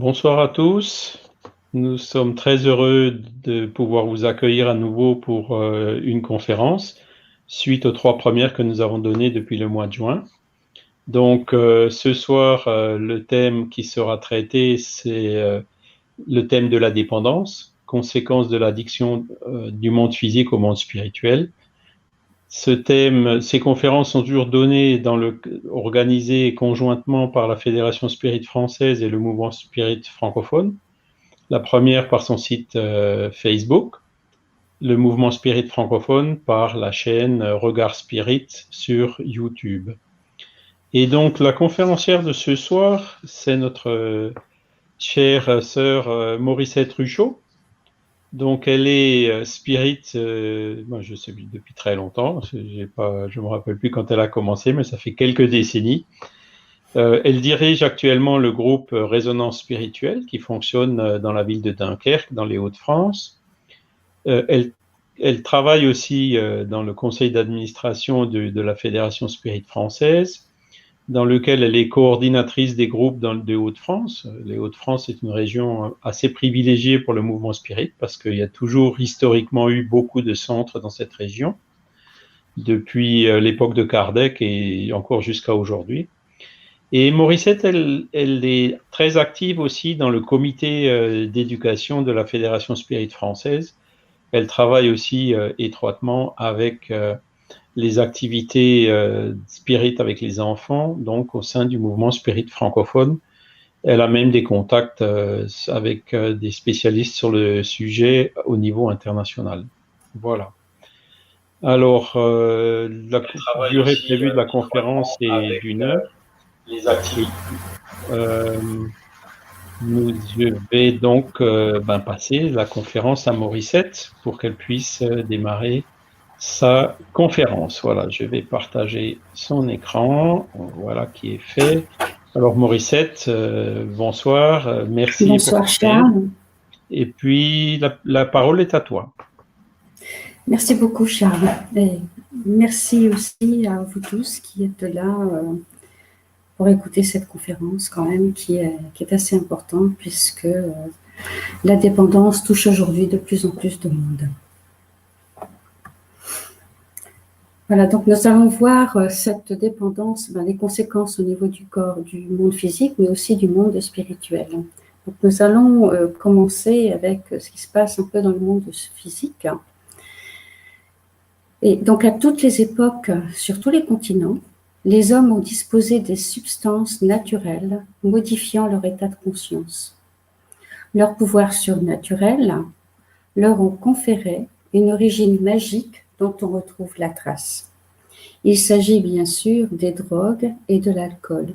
Bonsoir à tous. Nous sommes très heureux de pouvoir vous accueillir à nouveau pour une conférence suite aux 3 premières que nous avons données depuis le mois de juin. Donc ce soir, le thème qui sera traité, c'est le thème de la dépendance, conséquence de l'addiction du monde physique au monde spirituel. Ces conférences sont toujours données organisées conjointement par la Fédération Spirit française et le mouvement Spirit francophone. La première par son site Facebook, le mouvement Spirit francophone par la chaîne Regard Spirit sur YouTube. Et donc la conférencière de ce soir, c'est notre chère sœur Morissette Ruchot. Donc elle est spirit, moi je sais depuis très longtemps, je me rappelle plus quand elle a commencé, mais ça fait quelques décennies. Elle dirige actuellement le groupe Résonance Spirituelle qui fonctionne dans la ville de Dunkerque, dans les Hauts-de-France. Elle travaille aussi dans le conseil d'administration de la Fédération Spirit française, dans lequel elle est coordinatrice des groupes des Hauts-de-France. Les Hauts-de-France est une région assez privilégiée pour le mouvement spirit parce qu'il y a toujours historiquement eu beaucoup de centres dans cette région, depuis l'époque de Kardec et encore jusqu'à aujourd'hui. Et Morissette, elle est très active aussi dans le comité d'éducation de la Fédération Spirit française. Elle travaille aussi étroitement avec les activités spirit avec les enfants, donc au sein du mouvement spirit francophone. Elle a même des contacts avec des spécialistes sur le sujet au niveau international. Voilà. Alors, la durée prévue de la conférence est d'1 heure. Les activités. Je vais donc passer la conférence à Morissette pour qu'elle puisse démarrer sa conférence. Voilà, je vais partager son écran. Voilà qui est fait. Alors Morissette, bonsoir, merci bonsoir, pour ton aide. Charles. Et puis la parole est à toi. Merci beaucoup, Charles. Et merci aussi à vous tous qui êtes là pour écouter cette conférence quand même qui est assez importante puisque la dépendance touche aujourd'hui de plus en plus de monde. Voilà, donc nous allons voir cette dépendance, les conséquences au niveau du corps, du monde physique, mais aussi du monde spirituel. Donc nous allons commencer avec ce qui se passe un peu dans le monde physique. Et donc à toutes les époques, sur tous les continents, les hommes ont disposé des substances naturelles modifiant leur état de conscience. Leurs pouvoirs surnaturels leur ont conféré une origine magique dont on retrouve la trace. Il s'agit bien sûr des drogues et de l'alcool.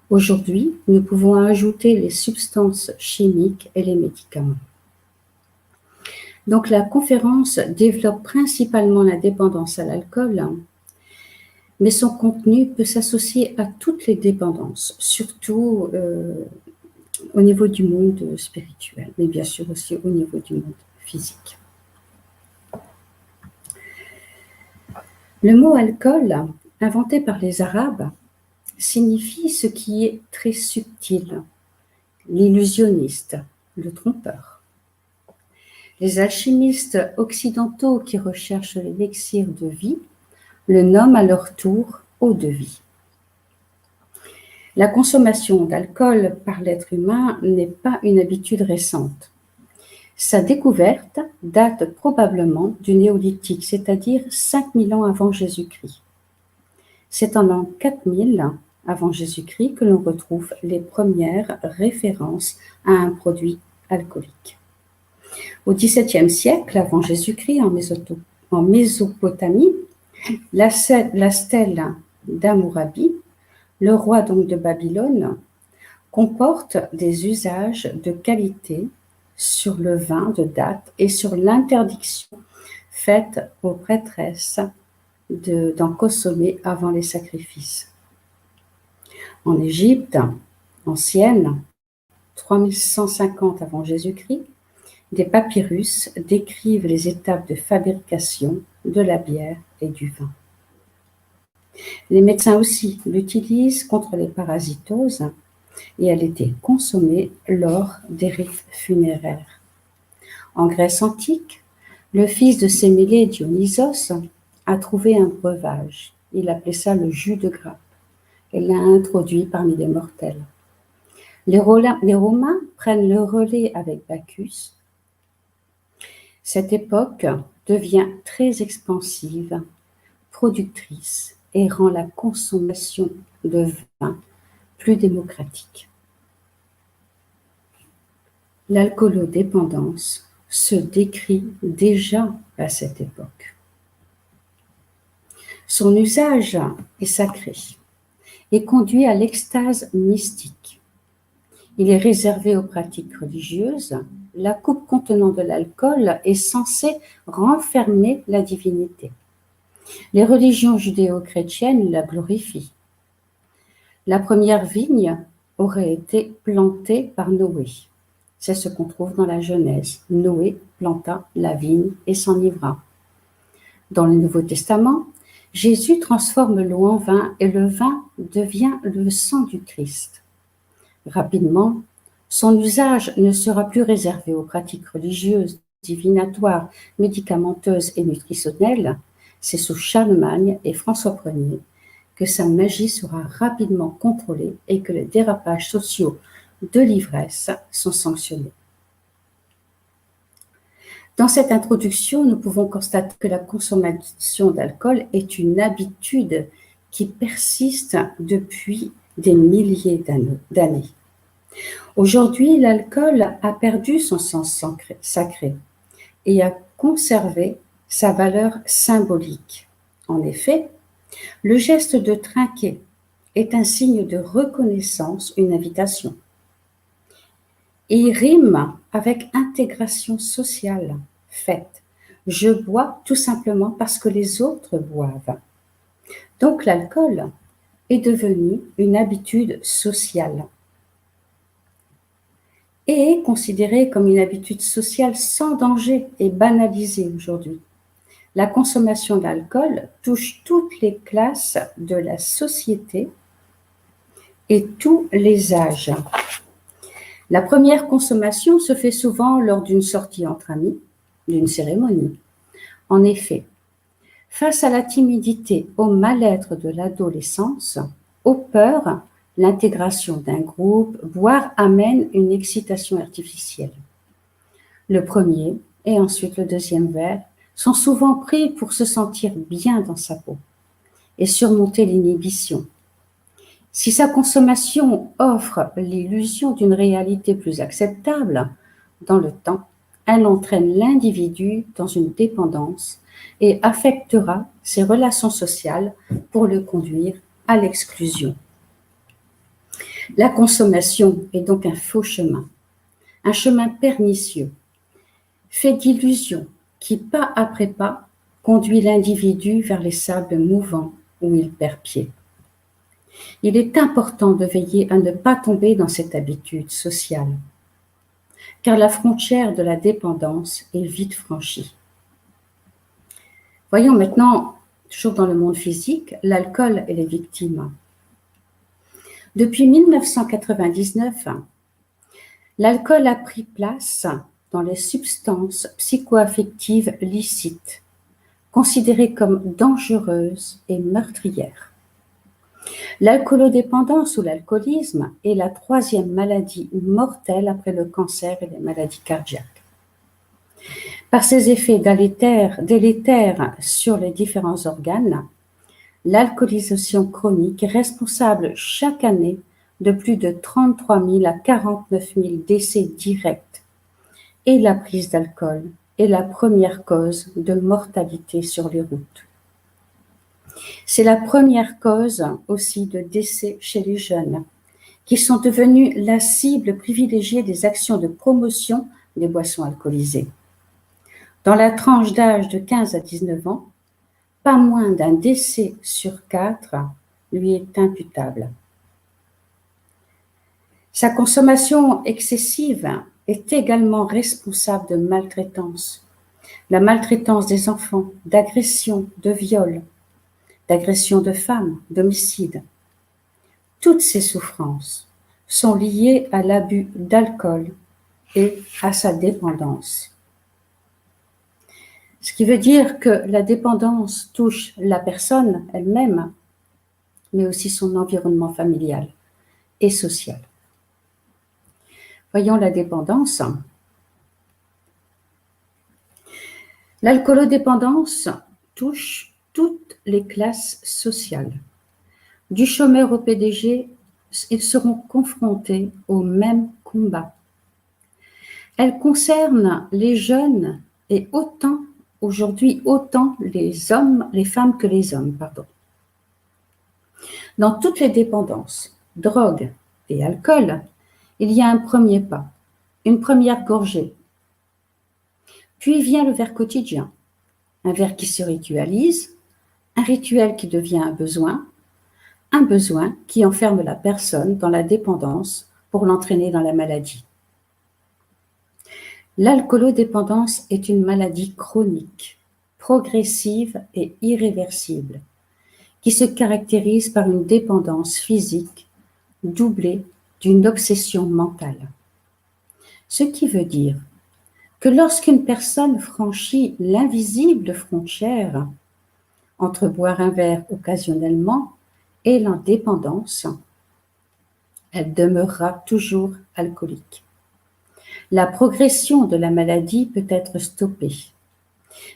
Aujourd'hui, nous pouvons ajouter les substances chimiques et les médicaments. Donc la conférence développe principalement la dépendance à l'alcool, mais son contenu peut s'associer à toutes les dépendances, surtout au niveau du monde spirituel, mais bien sûr aussi au niveau du monde physique. Le mot alcool, inventé par les Arabes, signifie ce qui est très subtil, l'illusionniste, le trompeur. Les alchimistes occidentaux qui recherchent l'élixir de vie le nomment à leur tour eau de vie. La consommation d'alcool par l'être humain n'est pas une habitude récente. Sa découverte date probablement du néolithique, c'est-à-dire 5000 ans avant Jésus-Christ. C'est en l'an 4000 avant Jésus-Christ que l'on retrouve les premières références à un produit alcoolique. Au XVIIe siècle avant Jésus-Christ, en Mésopotamie, la stèle d'Hammurabi, le roi donc de Babylone, comporte des usages de qualité sur le vin de date et sur l'interdiction faite aux prêtresses d'en consommer avant les sacrifices. En Égypte ancienne, 3150 avant Jésus-Christ, des papyrus décrivent les étapes de fabrication de la bière et du vin. Les médecins aussi l'utilisent contre les parasitoses et elle était consommée lors des rites funéraires. En Grèce antique, le fils de Sémélé, Dionysos, a trouvé un breuvage. Il appelait ça le jus de grappe et l'a introduit parmi les mortels. Les Romains prennent le relais avec Bacchus. Cette époque devient très expansive, productrice et rend la consommation de vin plus démocratique. L'alcoolodépendance se décrit déjà à cette époque. Son usage est sacré et conduit à l'extase mystique. Il est réservé aux pratiques religieuses. La coupe contenant de l'alcool est censée renfermer la divinité. Les religions judéo-chrétiennes la glorifient. La première vigne aurait été plantée par Noé. C'est ce qu'on trouve dans la Genèse. Noé planta la vigne et s'enivra. Dans le Nouveau Testament, Jésus transforme l'eau en vin et le vin devient le sang du Christ. Rapidement, son usage ne sera plus réservé aux pratiques religieuses, divinatoires, médicamenteuses et nutritionnelles. C'est sous Charlemagne et François Ier que sa magie sera rapidement contrôlée et que les dérapages sociaux de l'ivresse sont sanctionnés. Dans cette introduction, nous pouvons constater que la consommation d'alcool est une habitude qui persiste depuis des milliers d'années. Aujourd'hui, l'alcool a perdu son sens sacré et a conservé sa valeur symbolique. En effet, le geste de trinquer est un signe de reconnaissance, une invitation. Et il rime avec intégration sociale faite. Je bois tout simplement parce que les autres boivent. Donc l'alcool est devenu une habitude sociale et est considéré comme une habitude sociale sans danger et banalisée aujourd'hui. La consommation d'alcool touche toutes les classes de la société et tous les âges. La première consommation se fait souvent lors d'une sortie entre amis, d'une cérémonie. En effet, face à la timidité, au mal-être de l'adolescence, aux peurs, l'intégration d'un groupe, boire amène une excitation artificielle. Le premier et ensuite le deuxième verre sont souvent pris pour se sentir bien dans sa peau et surmonter l'inhibition. Si sa consommation offre l'illusion d'une réalité plus acceptable, dans le temps, elle entraîne l'individu dans une dépendance et affectera ses relations sociales pour le conduire à l'exclusion. La consommation est donc un faux chemin, un chemin pernicieux, fait d'illusions qui, pas après pas, conduit l'individu vers les sables mouvants où il perd pied. Il est important de veiller à ne pas tomber dans cette habitude sociale, car la frontière de la dépendance est vite franchie. Voyons maintenant, toujours dans le monde physique, l'alcool et les victimes. Depuis 1999, l'alcool a pris place dans les substances psychoaffectives licites, considérées comme dangereuses et meurtrières. L'alcoolodépendance ou l'alcoolisme est la troisième maladie mortelle après le cancer et les maladies cardiaques. Par ses effets délétères sur les différents organes, l'alcoolisation chronique est responsable chaque année de plus de 33 000 à 49 000 décès directs et la prise d'alcool est la première cause de mortalité sur les routes. C'est la première cause aussi de décès chez les jeunes, qui sont devenus la cible privilégiée des actions de promotion des boissons alcoolisées. Dans la tranche d'âge de 15 à 19 ans, pas moins d'un décès sur 4 lui est imputable. Sa consommation excessive est également responsable de maltraitance. La maltraitance des enfants, d'agression, de viol, d'agression de femmes, d'homicide. Toutes ces souffrances sont liées à l'abus d'alcool et à sa dépendance. Ce qui veut dire que la dépendance touche la personne elle-même, mais aussi son environnement familial et social. Voyons la dépendance. L'alcoolodépendance touche toutes les classes sociales. Du chômeur au PDG, ils seront confrontés au même combat. Elle concerne les jeunes et aujourd'hui autant les hommes, les femmes que les hommes, pardon. Dans toutes les dépendances, drogue et alcool, il y a un premier pas, une première gorgée. Puis vient le verre quotidien, un verre qui se ritualise, un rituel qui devient un besoin qui enferme la personne dans la dépendance pour l'entraîner dans la maladie. L'alcoolodépendance est une maladie chronique, progressive et irréversible, qui se caractérise par une dépendance physique doublée d'une obsession mentale. Ce qui veut dire que lorsqu'une personne franchit l'invisible frontière entre boire un verre occasionnellement et l'indépendance, elle demeurera toujours alcoolique. La progression de la maladie peut être stoppée,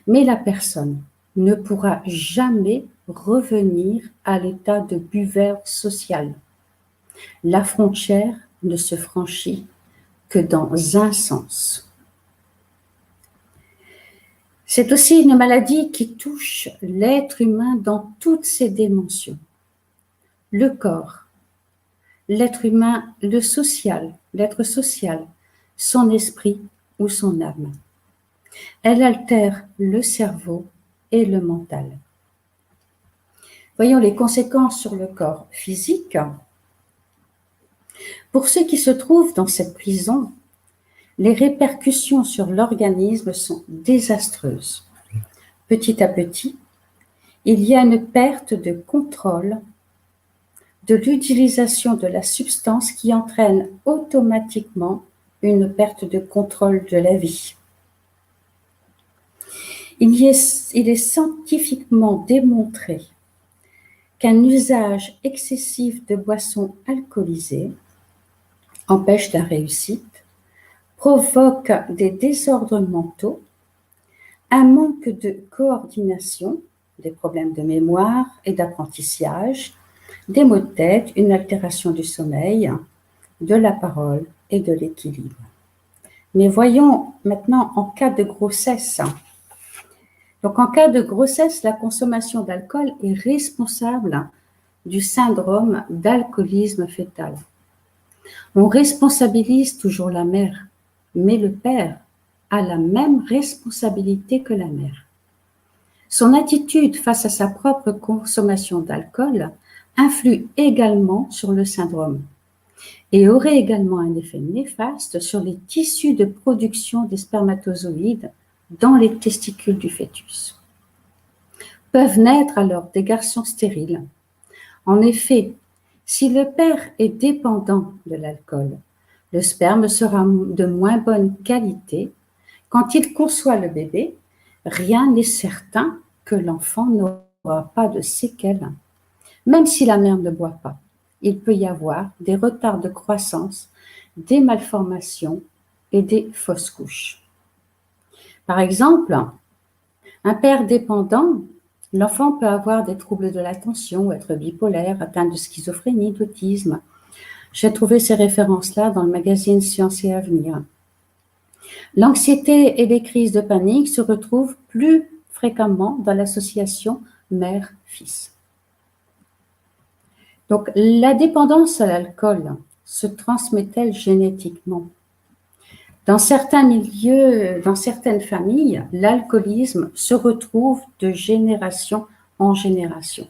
mais la personne ne pourra jamais revenir à l'état de buveur social. La frontière ne se franchit que dans un sens. C'est aussi une maladie qui touche l'être humain dans toutes ses dimensions. Le corps, l'être humain, l'être social, son esprit ou son âme. Elle altère le cerveau et le mental. Voyons les conséquences sur le corps physique. Pour ceux qui se trouvent dans cette prison, les répercussions sur l'organisme sont désastreuses. Petit à petit, il y a une perte de contrôle de l'utilisation de la substance qui entraîne automatiquement une perte de contrôle de la vie. Il est scientifiquement démontré qu'un usage excessif de boissons alcoolisées empêche la réussite, provoque des désordres mentaux, un manque de coordination, des problèmes de mémoire et d'apprentissage, des maux de tête, une altération du sommeil, de la parole et de l'équilibre. Mais voyons maintenant en cas de grossesse. Donc en cas de grossesse, la consommation d'alcool est responsable du syndrome d'alcoolisme fœtal. On responsabilise toujours la mère, mais le père a la même responsabilité que la mère. Son attitude face à sa propre consommation d'alcool influe également sur le syndrome et aurait également un effet néfaste sur les tissus de production des spermatozoïdes dans les testicules du fœtus. Peuvent naître alors des garçons stériles. En effet, si le père est dépendant de l'alcool, le sperme sera de moins bonne qualité. Quand il conçoit le bébé, rien n'est certain que l'enfant n'aura pas de séquelles. Même si la mère ne boit pas, il peut y avoir des retards de croissance, des malformations et des fausses couches. Par exemple, un père dépendant, l'enfant peut avoir des troubles de l'attention, être bipolaire, atteint de schizophrénie, d'autisme. J'ai trouvé ces références-là dans le magazine Science et Avenir. L'anxiété et les crises de panique se retrouvent plus fréquemment dans l'association mère-fils. Donc, la dépendance à l'alcool se transmet-elle génétiquement? Dans certains milieux, dans certaines familles, l'alcoolisme se retrouve de génération en génération.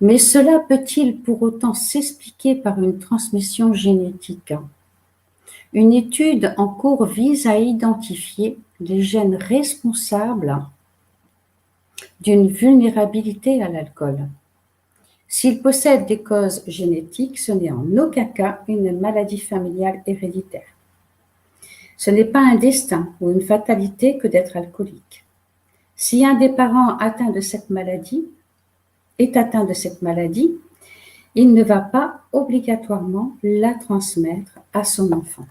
Mais cela peut-il pour autant s'expliquer par une transmission génétique? Une étude en cours vise à identifier les gènes responsables d'une vulnérabilité à l'alcool. S'il possède des causes génétiques, ce n'est en aucun cas une maladie familiale héréditaire. Ce n'est pas un destin ou une fatalité que d'être alcoolique. Si un des parents est atteint de cette maladie, il ne va pas obligatoirement la transmettre à son enfant.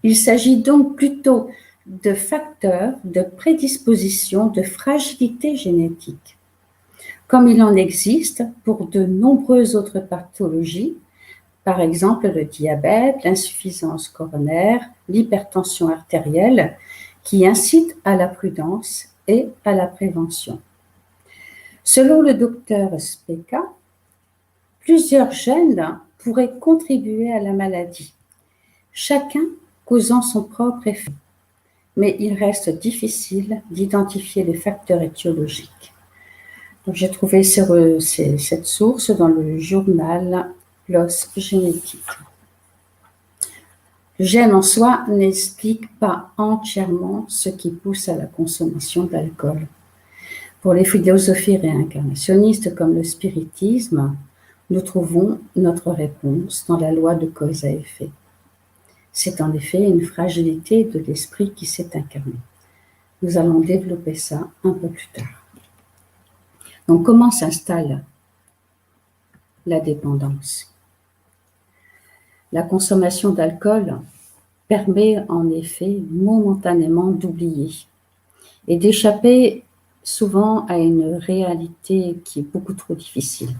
Il s'agit donc plutôt de facteurs de prédisposition, de fragilité génétique, comme il en existe pour de nombreuses autres pathologies, par exemple le diabète, l'insuffisance coronaire, l'hypertension artérielle, qui incitent à la prudence et à la prévention. Selon le docteur Speka, plusieurs gènes pourraient contribuer à la maladie, chacun causant son propre effet, mais il reste difficile d'identifier les facteurs étiologiques. Donc, j'ai trouvé cette source dans le journal PLOS Génétique. Le gène en soi n'explique pas entièrement ce qui pousse à la consommation d'alcool. Pour les philosophies réincarnationnistes comme le spiritisme, nous trouvons notre réponse dans la loi de cause à effet. C'est en effet une fragilité de l'esprit qui s'est incarnée. Nous allons développer ça un peu plus tard. Donc, comment s'installe la dépendance? La consommation d'alcool permet en effet momentanément d'oublier et d'échapper souvent à une réalité qui est beaucoup trop difficile,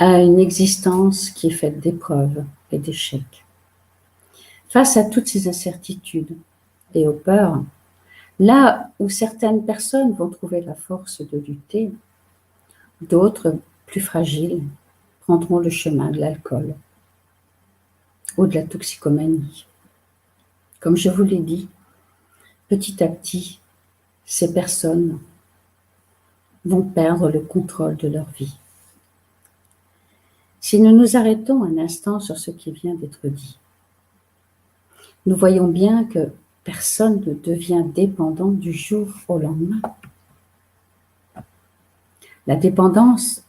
à une existence qui est faite d'épreuves et d'échecs. Face à toutes ces incertitudes et aux peurs, là où certaines personnes vont trouver la force de lutter, d'autres, plus fragiles, prendront le chemin de l'alcool ou de la toxicomanie. Comme je vous l'ai dit, petit à petit, ces personnes vont perdre le contrôle de leur vie. Si nous nous arrêtons un instant sur ce qui vient d'être dit, nous voyons bien que personne ne devient dépendant du jour au lendemain. La dépendance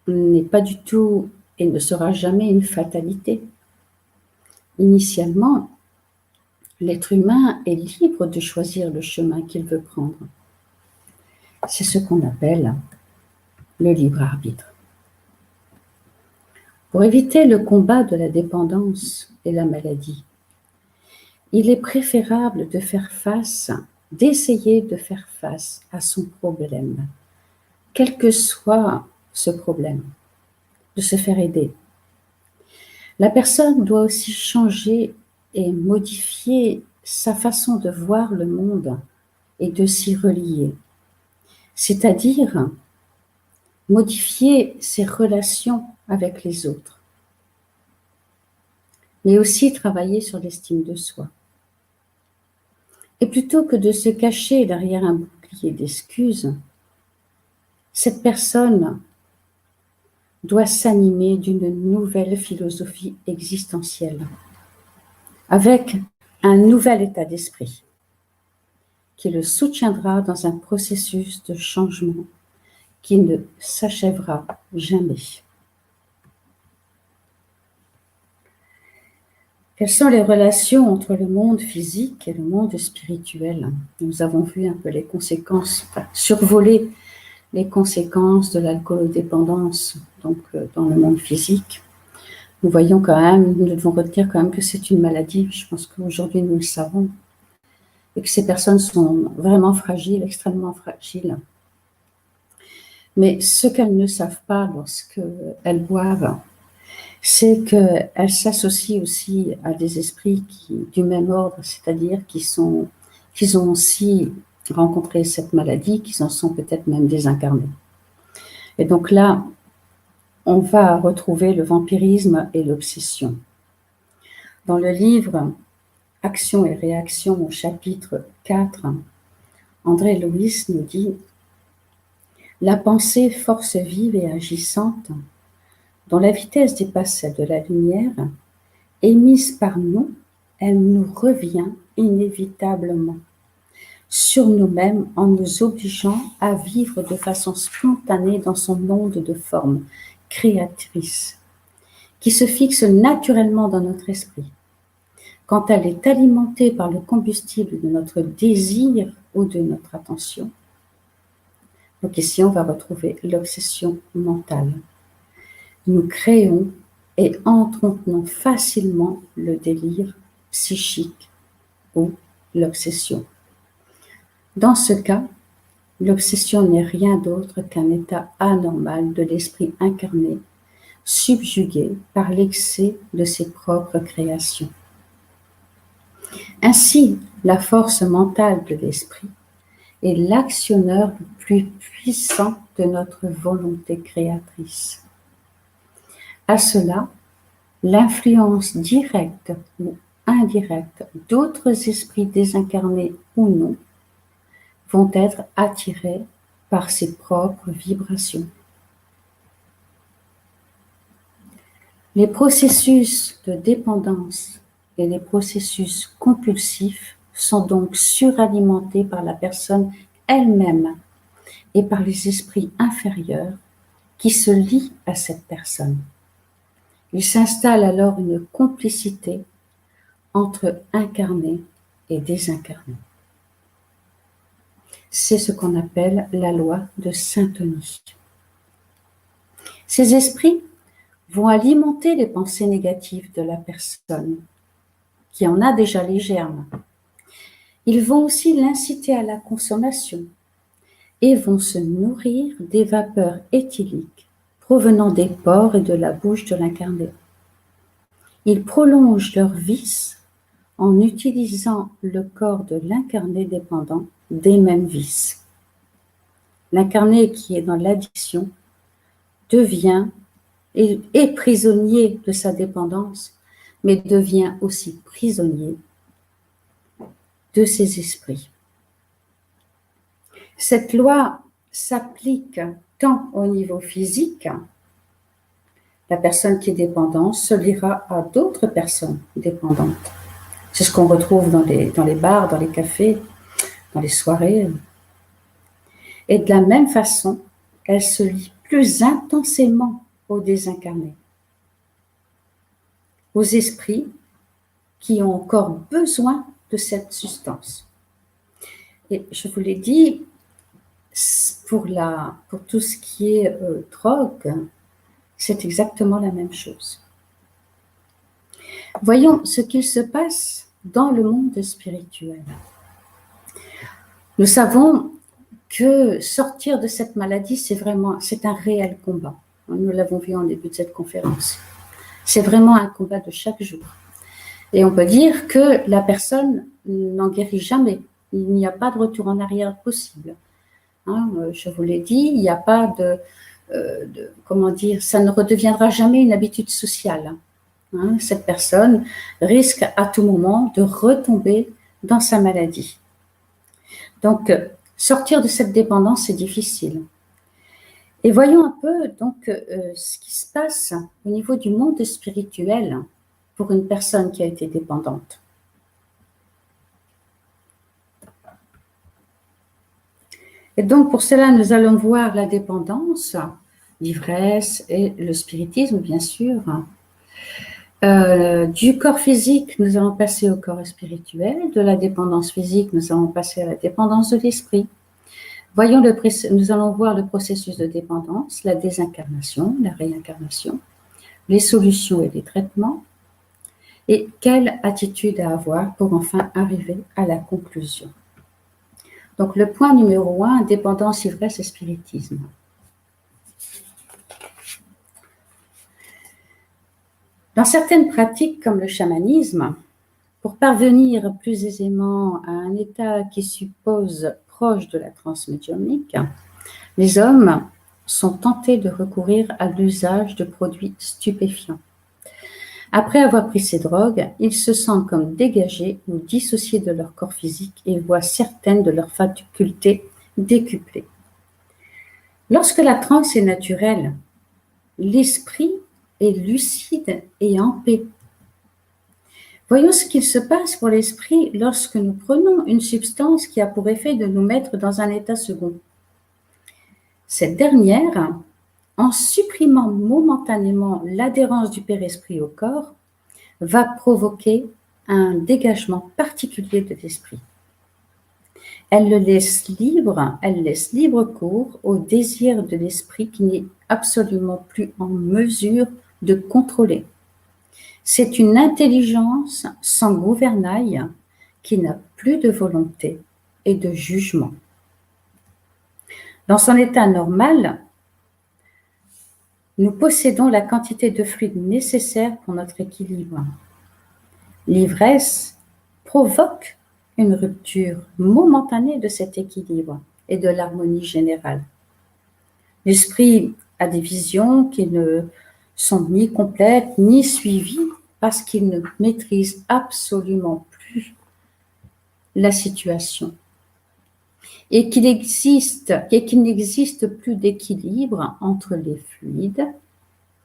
n'est pas du tout et ne sera jamais une fatalité. Initialement, l'être humain est libre de choisir le chemin qu'il veut prendre. C'est ce qu'on appelle le libre arbitre. Pour éviter le combat de la dépendance et la maladie, il est préférable d'essayer de faire face à son problème, quel que soit ce problème, de se faire aider. La personne doit aussi changer et modifier sa façon de voir le monde et de s'y relier, c'est-à-dire modifier ses relations avec les autres, mais aussi travailler sur l'estime de soi. Et plutôt que de se cacher derrière un bouclier d'excuses, cette personne doit s'animer d'une nouvelle philosophie existentielle, avec un nouvel état d'esprit qui le soutiendra dans un processus de changement qui ne s'achèvera jamais. Quelles sont les relations entre le monde physique et le monde spirituel? Nous avons vu un peu les conséquences, survoler les conséquences de l'alcoolodépendance donc dans le monde physique. Nous voyons quand même, nous devons retenir quand même que c'est une maladie, je pense qu'aujourd'hui nous le savons, et que ces personnes sont vraiment fragiles, extrêmement fragiles. Mais ce qu'elles ne savent pas lorsqu'elles boivent, c'est qu'elles s'associent aussi à des esprits du même ordre, c'est-à-dire qu'ils ont aussi rencontré cette maladie, qu'ils en sont peut-être même désincarnés. Et donc là, on va retrouver le vampirisme et l'obsession. Dans le livre « Action et réaction » au chapitre 4, André Louis nous dit « La pensée, force vive et agissante, dont la vitesse dépasse celle de la lumière, émise par nous, elle nous revient inévitablement. sur nous-mêmes en nous obligeant à vivre de façon spontanée dans son monde de forme créatrice, qui se fixe naturellement dans notre esprit, quand elle est alimentée par le combustible de notre désir ou de notre attention. Donc ici, on va retrouver l'obsession mentale. Nous créons et entretenons facilement le délire psychique ou l'obsession. Dans ce cas, l'obsession n'est rien d'autre qu'un état anormal de l'esprit incarné, subjugué par l'excès de ses propres créations. Ainsi, la force mentale de l'esprit est l'actionneur le plus puissant de notre volonté créatrice. À cela, l'influence directe ou indirecte d'autres esprits désincarnés ou non vont être attirés par ses propres vibrations. Les processus de dépendance et les processus compulsifs sont donc suralimentés par la personne elle-même et par les esprits inférieurs qui se lient à cette personne. Il s'installe alors une complicité entre incarnés et désincarnés. C'est ce qu'on appelle la loi de syntonie. Ces esprits vont alimenter les pensées négatives de la personne qui en a déjà les germes. Ils vont aussi l'inciter à la consommation et vont se nourrir des vapeurs éthyliques provenant des pores et de la bouche de l'incarné. Ils prolongent leur vice en utilisant le corps de l'incarné dépendant des mêmes vices. L'incarné qui est dans l'addiction devient et est prisonnier de sa dépendance, mais devient aussi prisonnier de ses esprits. Cette loi s'applique tant au niveau physique, la personne qui est dépendante se liera à d'autres personnes dépendantes. C'est ce qu'on retrouve dans les bars, dans les cafés, dans les soirées. Et de la même façon, elle se lie plus intensément aux désincarnés, aux esprits qui ont encore besoin de cette substance. Et je vous l'ai dit, pour tout ce qui est drogue, c'est exactement la même chose. Voyons ce qu'il se passe dans le monde spirituel. Nous savons que sortir de cette maladie, c'est un réel combat. Nous l'avons vu en début de cette conférence. C'est vraiment un combat de chaque jour. Et on peut dire que la personne n'en guérit jamais. Il n'y a pas de retour en arrière possible. Je vous l'ai dit, il n'y a pas ça ne redeviendra jamais une habitude sociale. Cette personne risque à tout moment de retomber dans sa maladie. Donc, sortir de cette dépendance, c'est difficile. Et voyons un peu donc ce qui se passe au niveau du monde spirituel pour une personne qui a été dépendante. Et donc, pour cela, nous allons voir la dépendance, l'ivresse et le spiritisme, bien sûr. Du corps physique, nous allons passer au corps spirituel. De la dépendance physique, nous allons passer à la dépendance de l'esprit. Nous allons voir le processus de dépendance, la désincarnation, la réincarnation, les solutions et les traitements, et quelle attitude à avoir pour enfin arriver à la conclusion. Donc, le point numéro 1, dépendance, ivresse et spiritisme. Dans certaines pratiques comme le chamanisme, pour parvenir plus aisément à un état qui suppose proche de la transe médiumnique, les hommes sont tentés de recourir à l'usage de produits stupéfiants. Après avoir pris ces drogues, ils se sentent comme dégagés ou dissociés de leur corps physique et voient certaines de leurs facultés décuplées. Lorsque la transe est naturelle, l'esprit est lucide et en paix. Voyons ce qu'il se passe pour l'esprit lorsque nous prenons une substance qui a pour effet de nous mettre dans un état second. Cette dernière, en supprimant momentanément l'adhérence du Père-Esprit au corps, va provoquer un dégagement particulier de l'esprit. Elle laisse libre cours au désir de l'esprit qui n'est absolument plus en mesure de contrôler. C'est une intelligence sans gouvernail qui n'a plus de volonté et de jugement. Dans son état normal, nous possédons la quantité de fluide nécessaire pour notre équilibre. L'ivresse provoque une rupture momentanée de cet équilibre et de l'harmonie générale. L'esprit a des visions qui ne sont ni complètes ni suivies parce qu'il ne maîtrise absolument plus la situation et qu'il n'existe plus d'équilibre entre les fluides,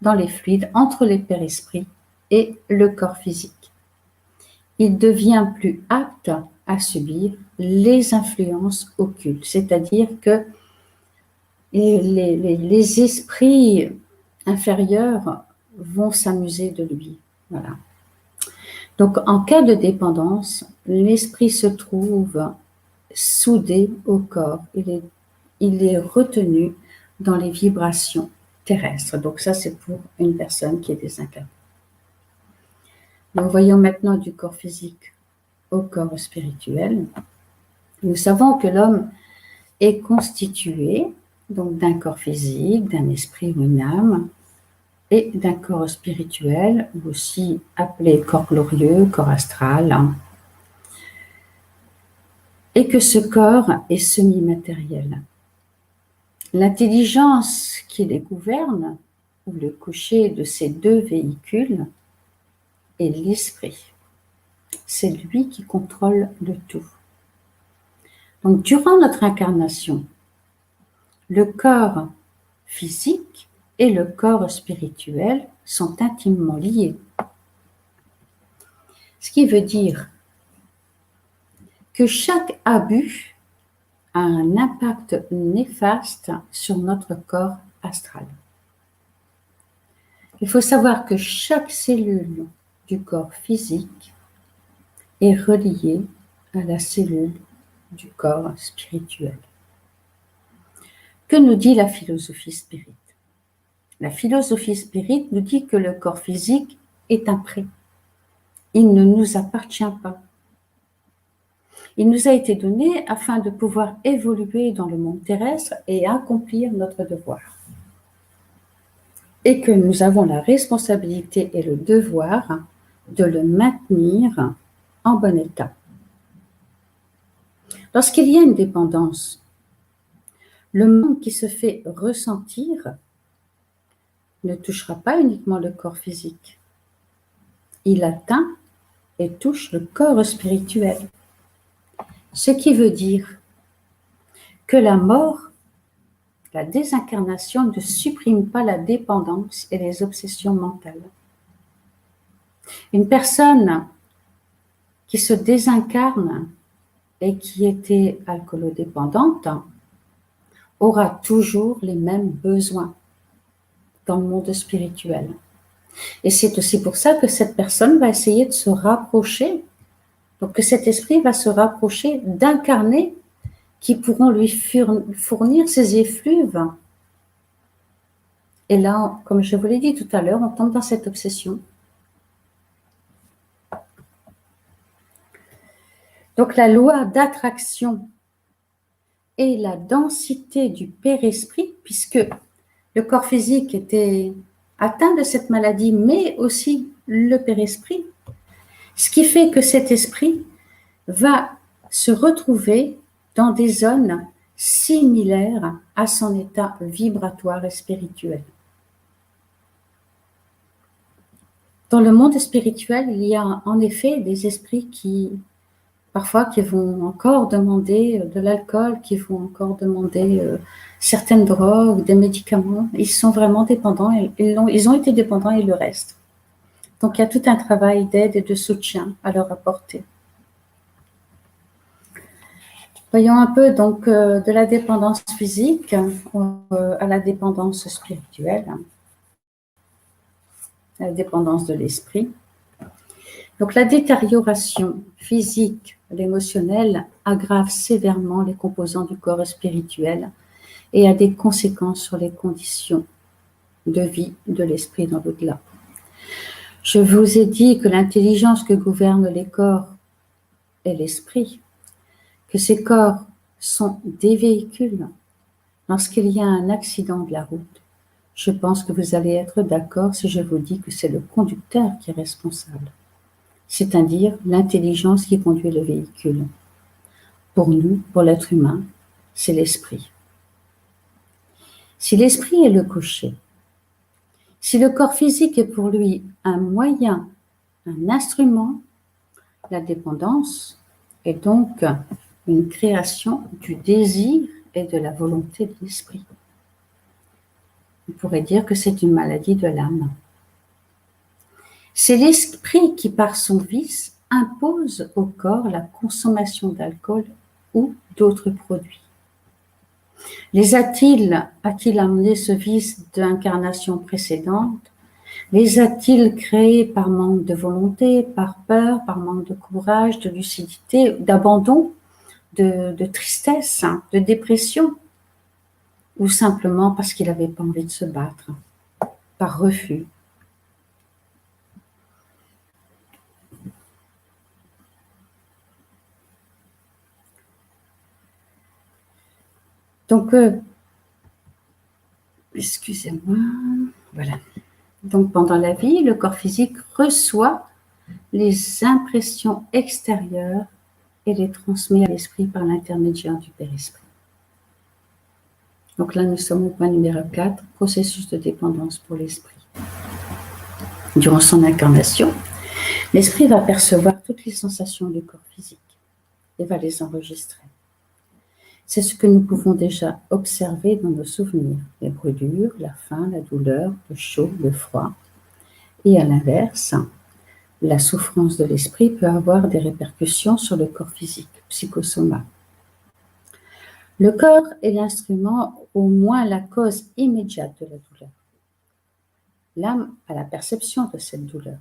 dans les fluides entre les père-esprits et le corps physique. Il devient plus apte à subir les influences occultes, c'est-à-dire que les esprits inférieurs vont s'amuser de lui. Voilà. Donc, en cas de dépendance, l'esprit se trouve soudé au corps. Il est retenu dans les vibrations terrestres. Donc, ça, c'est pour une personne qui est désincarnée. Donc, voyons maintenant du corps physique au corps spirituel. Nous savons que l'homme est constitué donc d'un corps physique, d'un esprit ou une âme, et d'un corps spirituel, aussi appelé corps glorieux, corps astral, et que ce corps est semi-matériel. L'intelligence qui les gouverne, ou le coucher de ces deux véhicules, est l'esprit. C'est lui qui contrôle le tout. Donc, durant notre incarnation, le corps physique et le corps spirituel sont intimement liés. Ce qui veut dire que chaque abus a un impact néfaste sur notre corps astral. Il faut savoir que chaque cellule du corps physique est reliée à la cellule du corps spirituel. Que nous dit la philosophie spirit? La philosophie spirit nous dit que le corps physique est un prêt. Il ne nous appartient pas. Il nous a été donné afin de pouvoir évoluer dans le monde terrestre et accomplir notre devoir. Et que nous avons la responsabilité et le devoir de le maintenir en bon état. Lorsqu'il y a une dépendance, le monde qui se fait ressentir ne touchera pas uniquement le corps physique. Il atteint et touche le corps spirituel. Ce qui veut dire que la mort, la désincarnation ne supprime pas la dépendance et les obsessions mentales. Une personne qui se désincarne et qui était alcoolodépendante aura toujours les mêmes besoins dans le monde spirituel. Et c'est aussi pour ça que cette personne va essayer de se rapprocher, donc que cet esprit va se rapprocher d'incarnés qui pourront lui fournir ces effluves. Et là, comme je vous l'ai dit tout à l'heure, on tombe dans cette obsession. Donc la loi d'attraction et la densité du Père-Esprit, puisque le corps physique était atteint de cette maladie, mais aussi le Père-Esprit, ce qui fait que cet esprit va se retrouver dans des zones similaires à son état vibratoire et spirituel. Dans le monde spirituel, il y a en effet des esprits qui vont encore demander de l'alcool, qui vont encore demander certaines drogues, des médicaments. Ils sont vraiment dépendants, ils ont été dépendants et le restent. Donc, il y a tout un travail d'aide et de soutien à leur apporter. Voyons un peu donc de la dépendance physique à la dépendance spirituelle, à la dépendance de l'esprit. Donc, la détérioration physique, l'émotionnelle, aggrave sévèrement les composants du corps spirituel et a des conséquences sur les conditions de vie de l'esprit dans l'au-delà. Je vous ai dit que l'intelligence que gouverne les corps est l'esprit, que ces corps sont des véhicules. Lorsqu'il y a un accident de la route, je pense que vous allez être d'accord si je vous dis que c'est le conducteur qui est responsable, c'est-à-dire l'intelligence qui conduit le véhicule. Pour nous, pour l'être humain, c'est l'esprit. Si l'esprit est le cocher, si le corps physique est pour lui un moyen, un instrument, la dépendance est donc une création du désir et de la volonté de l'esprit. On pourrait dire que c'est une maladie de l'âme. C'est l'esprit qui, par son vice, impose au corps la consommation d'alcool ou d'autres produits. Les a-t-il amené ce vice d'incarnation précédente? Les a-t-il créés par manque de volonté, par peur, par manque de courage, de lucidité, d'abandon, de tristesse, de dépression? Ou simplement parce qu'il n'avait pas envie de se battre, par refus? Donc, excusez-moi, voilà. Donc, pendant la vie, le corps physique reçoit les impressions extérieures et les transmet à l'esprit par l'intermédiaire du père-esprit. Donc là, nous sommes au point numéro 4, processus de dépendance pour l'esprit. Durant son incarnation, l'esprit va percevoir toutes les sensations du corps physique et va les enregistrer. C'est ce que nous pouvons déjà observer dans nos souvenirs, les brûlures, la faim, la douleur, le chaud, le froid. Et à l'inverse, la souffrance de l'esprit peut avoir des répercussions sur le corps physique, psychosoma. Le corps est l'instrument, au moins la cause immédiate de la douleur. L'âme a la perception de cette douleur.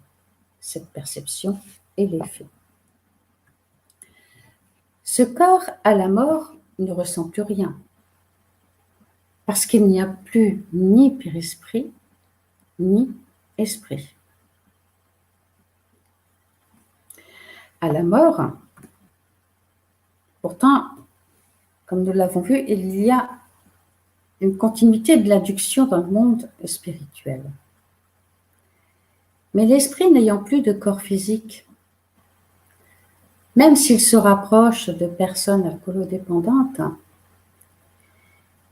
Cette perception est l'effet. Ce corps, à la mort, ne ressent plus rien, parce qu'il n'y a plus ni père-esprit, ni esprit. À la mort, pourtant, comme nous l'avons vu, il y a une continuité de l'adduction dans le monde spirituel. Mais l'esprit n'ayant plus de corps physique, même s'il se rapproche de personnes alcoolodépendantes,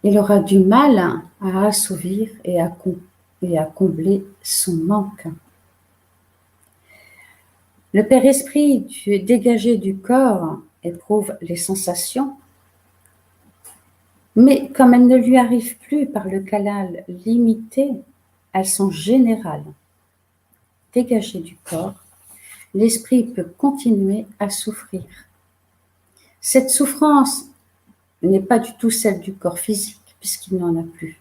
il aura du mal à assouvir et à combler son manque. Le père-esprit dégagé du corps éprouve les sensations, mais comme elles ne lui arrivent plus par le canal limité, elles sont générales. Dégagé du corps, l'esprit peut continuer à souffrir. Cette souffrance n'est pas du tout celle du corps physique, puisqu'il n'en a plus.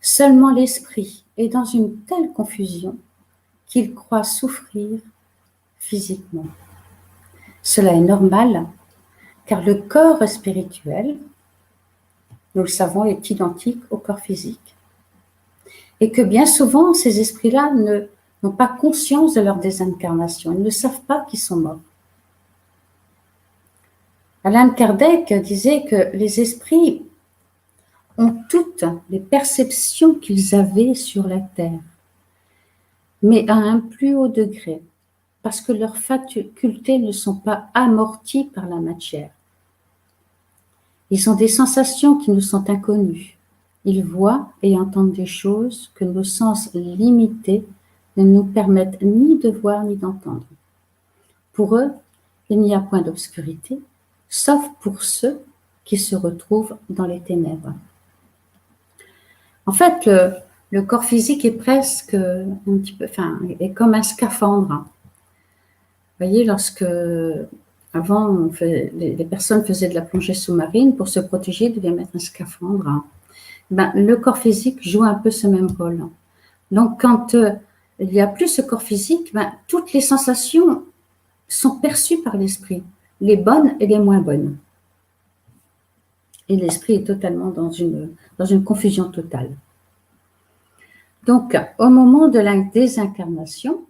Seulement l'esprit est dans une telle confusion qu'il croit souffrir physiquement. Cela est normal, car le corps spirituel, nous le savons, est identique au corps physique. Et que bien souvent, ces esprits-là n'ont pas conscience de leur désincarnation. Ils ne savent pas qu'ils sont morts. Alain Kardec disait que les esprits ont toutes les perceptions qu'ils avaient sur la Terre, mais à un plus haut degré, parce que leurs facultés ne sont pas amorties par la matière. Ils ont des sensations qui nous sont inconnues. Ils voient et entendent des choses que nos sens limités ne nous permettent ni de voir ni d'entendre. Pour eux, il n'y a point d'obscurité, sauf pour ceux qui se retrouvent dans les ténèbres. En fait, Le corps physique est presque un petit peu, enfin, est comme un scaphandre. Vous voyez, lorsque avant les personnes faisaient de la plongée sous-marine, pour se protéger, ils devaient mettre un scaphandre. Ben, le corps physique joue un peu ce même rôle. Donc, quand il n'y a plus ce corps physique, ben, toutes les sensations sont perçues par l'esprit, les bonnes et les moins bonnes. Et l'esprit est totalement dans une confusion totale. Donc, au moment de la désincarnation,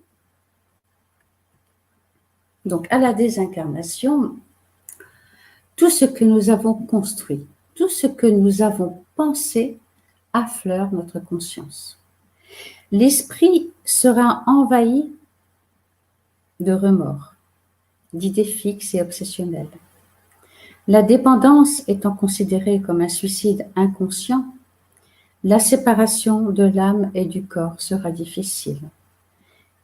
donc à la désincarnation, tout ce que nous avons construit, tout ce que nous avons pensé affleure notre conscience. L'esprit sera envahi de remords, d'idées fixes et obsessionnelles. La dépendance étant considérée comme un suicide inconscient, la séparation de l'âme et du corps sera difficile.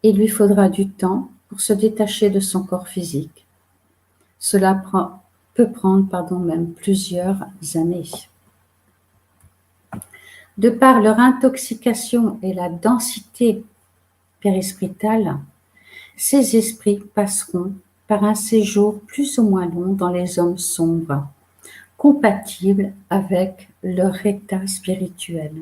Il lui faudra du temps pour se détacher de son corps physique. Cela peut prendre même plusieurs années. De par leur intoxication et la densité périspritale, ces esprits passeront par un séjour plus ou moins long dans les zones sombres, compatibles avec leur état spirituel.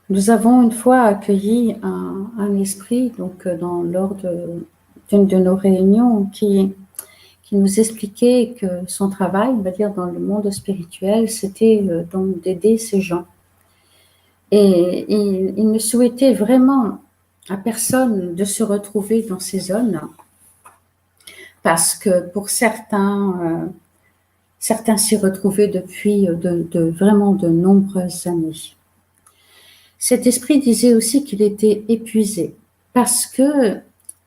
Nous avons une fois accueilli un esprit donc lors d'une de nos réunions qui nous expliquait que son travail, on va dire dans le monde spirituel, c'était donc d'aider ces gens. Et il ne souhaitait vraiment à personne de se retrouver dans ces zones parce que pour certains s'y retrouvaient depuis vraiment de nombreuses années. Cet esprit disait aussi qu'il était épuisé parce que,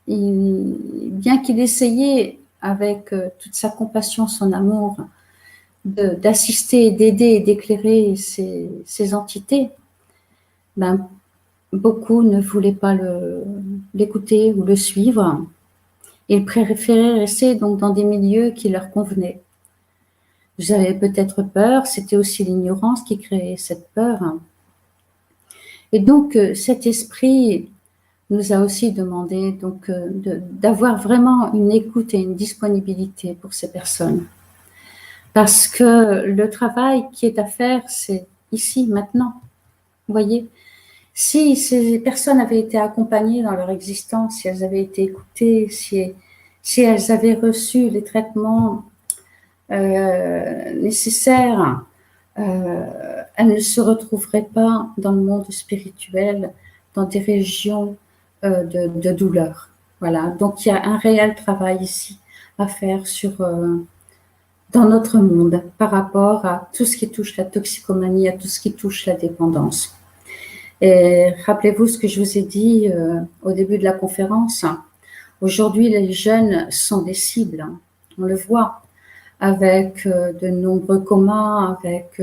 bien qu'il essayait avec toute sa compassion, son amour, d'assister, d'aider et d'éclairer ces entités, ben, beaucoup ne voulaient pas l'écouter ou le suivre. Ils préféraient rester donc dans des milieux qui leur convenaient. Vous avez peut-être peur, c'était aussi l'ignorance qui créait cette peur. Et donc, cet esprit nous a aussi demandé donc, d'avoir vraiment une écoute et une disponibilité pour ces personnes. Parce que le travail qui est à faire, c'est ici, maintenant. Vous voyez, si ces personnes avaient été accompagnées dans leur existence, si elles avaient été écoutées, si elles avaient reçu les traitements nécessaires, elles ne se retrouveraient pas dans le monde spirituel, dans des régions de douleur. Voilà, donc il y a un réel travail ici à faire dans notre monde par rapport à tout ce qui touche la toxicomanie, à tout ce qui touche la dépendance. Et rappelez-vous ce que je vous ai dit au début de la conférence. Aujourd'hui, les jeunes sont des cibles. On le voit avec de nombreux comas, avec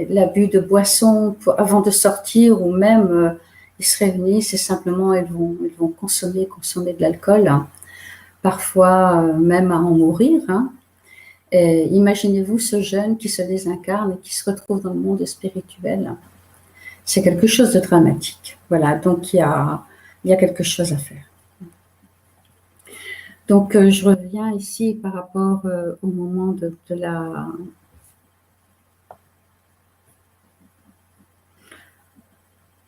l'abus de boissons avant de sortir, ou même ils se réunissent et simplement ils vont consommer de l'alcool, parfois même à en mourir. Et imaginez-vous ce jeune qui se désincarne et qui se retrouve dans le monde spirituel. C'est quelque chose de dramatique. Voilà, donc il y a quelque chose à faire. Donc, je reviens ici par rapport au moment de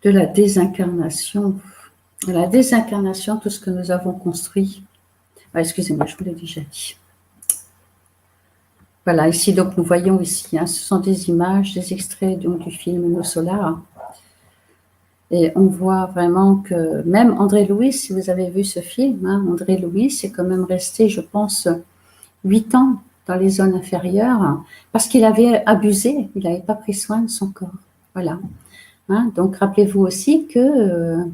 la désincarnation. La désincarnation, tout ce que nous avons construit. Ah, excusez-moi, je vous l'ai déjà dit. Voilà, ici, donc, nous voyons ici, ce sont des images, des extraits donc, du film No Solar. Et on voit vraiment que même André Louis, si vous avez vu ce film, André Louis est quand même resté, je pense, 8 ans dans les zones inférieures parce qu'il avait abusé, il n'avait pas pris soin de son corps. Voilà. Donc, rappelez-vous aussi que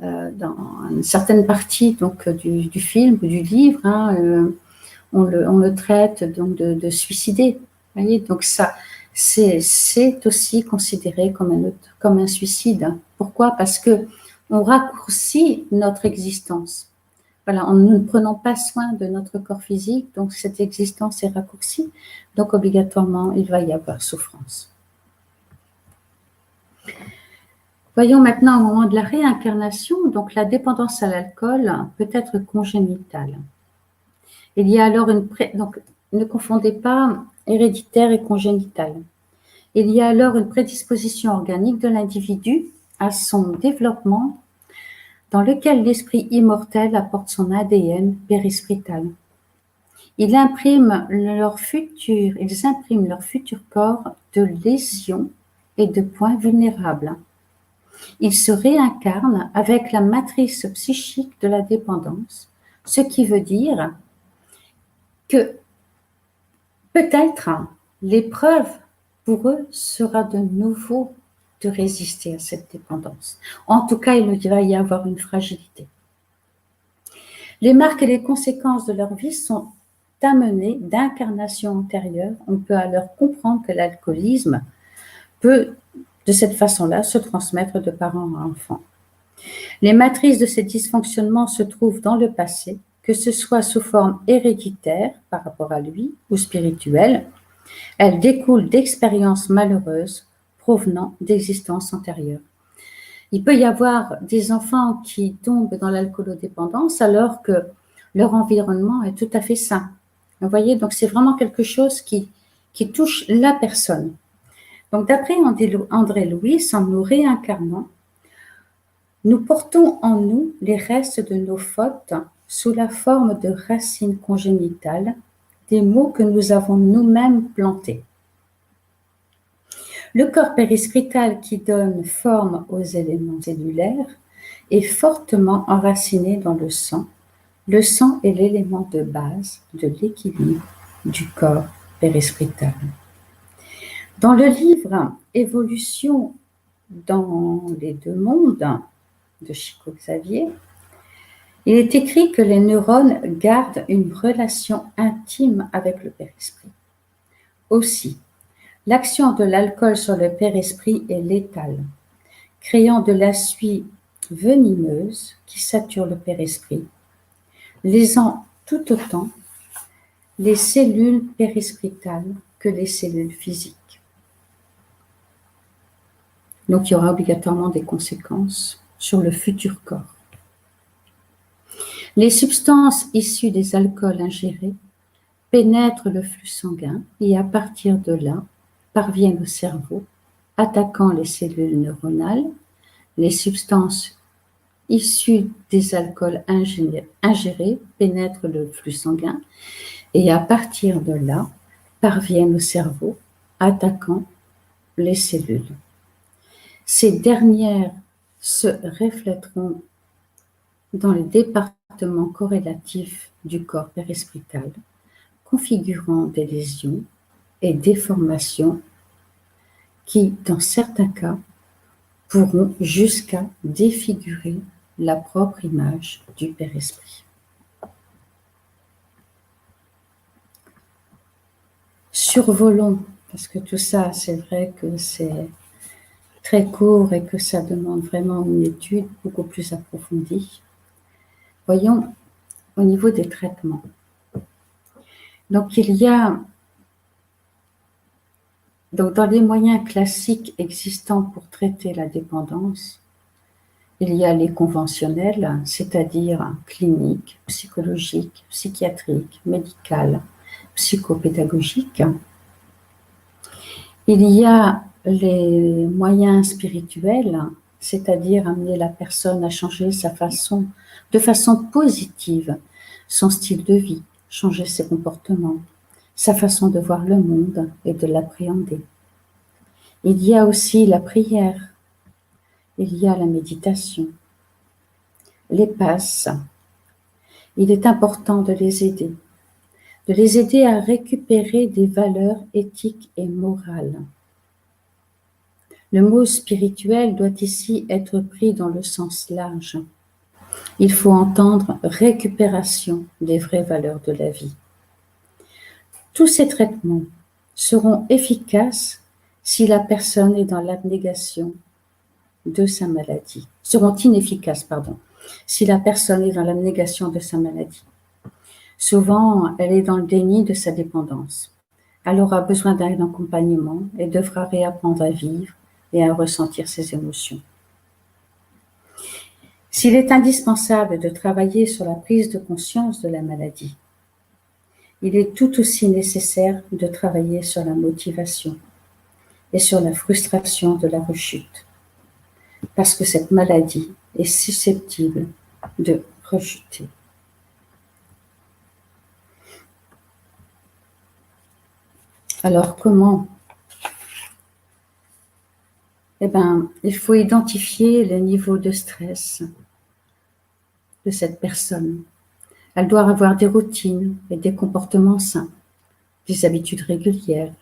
dans une certaine partie donc, du film ou du livre, on le traite donc, de suicider. Vous voyez, donc ça, c'est aussi considéré comme un suicide. Pourquoi? Parce qu'on raccourcit notre existence. Voilà, en ne prenant pas soin de notre corps physique, donc cette existence est raccourcie, donc obligatoirement, il va y avoir souffrance. Voyons maintenant au moment de la réincarnation, donc la dépendance à l'alcool peut être congénitale. Il y a alors donc ne confondez pas héréditaire et congénital. Il y a alors une prédisposition organique de l'individu à son développement dans lequel l'esprit immortel apporte son ADN périspritale. Ils impriment leur futur corps de lésions et de points vulnérables. Ils se réincarnent avec la matrice psychique de la dépendance, ce qui veut dire que peut-être l'épreuve pour eux sera de nouveau de résister à cette dépendance. En tout cas, il va y avoir une fragilité. Les marques et les conséquences de leur vie sont amenées d'incarnations antérieures. On peut alors comprendre que l'alcoolisme peut, de cette façon-là, se transmettre de parents à enfants. Les matrices de ces dysfonctionnements se trouvent dans le passé, que ce soit sous forme héréditaire par rapport à lui ou spirituelle. Elles découlent d'expériences malheureuses provenant d'existences antérieures. Il peut y avoir des enfants qui tombent dans l'alcoolodépendance alors que leur environnement est tout à fait sain. Vous voyez, donc c'est vraiment quelque chose qui touche la personne. Donc d'après André Louis, en nous réincarnant, nous portons en nous les restes de nos fautes sous la forme de racines congénitales, des mots que nous avons nous-mêmes plantés. Le corps périspritale qui donne forme aux éléments cellulaires est fortement enraciné dans le sang. Le sang est l'élément de base de l'équilibre du corps périspritale. Dans le livre « Évolution dans les deux mondes » de Chico Xavier, il est écrit que les neurones gardent une relation intime avec le périsprit. Aussi, l'action de l'alcool sur le périsprit est létale, créant de la suie venimeuse qui sature le périsprit, lésant tout autant les cellules périspritales que les cellules physiques. Donc, il y aura obligatoirement des conséquences sur le futur corps. Les substances issues des alcools ingérés pénètrent le flux sanguin et à partir de là, parviennent au cerveau, attaquant les cellules neuronales. Les substances issues des alcools ingérés pénètrent le flux sanguin et à partir de là, parviennent au cerveau, attaquant les cellules. Ces dernières se reflèteront dans les départements corrélatifs du corps périspritale, configurant des lésions et déformations qui, dans certains cas, pourront jusqu'à défigurer la propre image du périsprit. Survolons, parce que tout ça, c'est vrai que c'est très court et que ça demande vraiment une étude beaucoup plus approfondie. Voyons au niveau des traitements. Donc, il y a dans les moyens classiques existants pour traiter la dépendance, il y a les conventionnels, c'est-à-dire cliniques, psychologiques, psychiatriques, médicales, psychopédagogiques. Il y a les moyens spirituels, c'est-à-dire amener la personne à changer de façon positive, son style de vie, changer ses comportements, sa façon de voir le monde et de l'appréhender. Il y a aussi la prière, il y a la méditation, les passes. Il est important de les aider à récupérer des valeurs éthiques et morales. Le mot spirituel doit ici être pris dans le sens large. Il faut entendre récupération des vraies valeurs de la vie. Tous ces traitements seront efficaces si la personne est dans l'abnégation de sa maladie. Seront inefficaces, si la personne est dans l'abnégation de sa maladie. Souvent, elle est dans le déni de sa dépendance. Elle aura besoin d'un accompagnement et devra réapprendre à vivre et à ressentir ses émotions. S'il est indispensable de travailler sur la prise de conscience de la maladie, il est tout aussi nécessaire de travailler sur la motivation et sur la frustration de la rechute, parce que cette maladie est susceptible de rechuter. Alors comment? Eh bien, il faut identifier le niveau de stress de cette personne. Elle doit avoir des routines et des comportements sains, des habitudes régulières,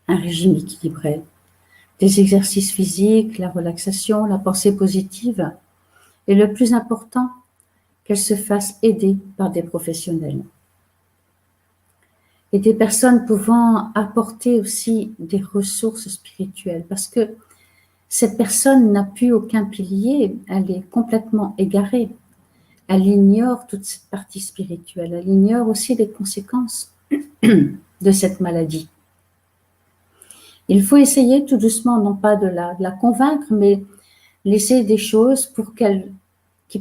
un régime équilibré, des exercices physiques, la relaxation, la pensée positive, et le plus important, qu'elle se fasse aider par des professionnels. Et des personnes pouvant apporter aussi des ressources spirituelles, parce que cette personne n'a plus aucun pilier, elle est complètement égarée. Elle ignore toute cette partie spirituelle, elle ignore aussi les conséquences de cette maladie. Il faut essayer tout doucement, non pas de la convaincre, mais laisser des choses pour qu'elle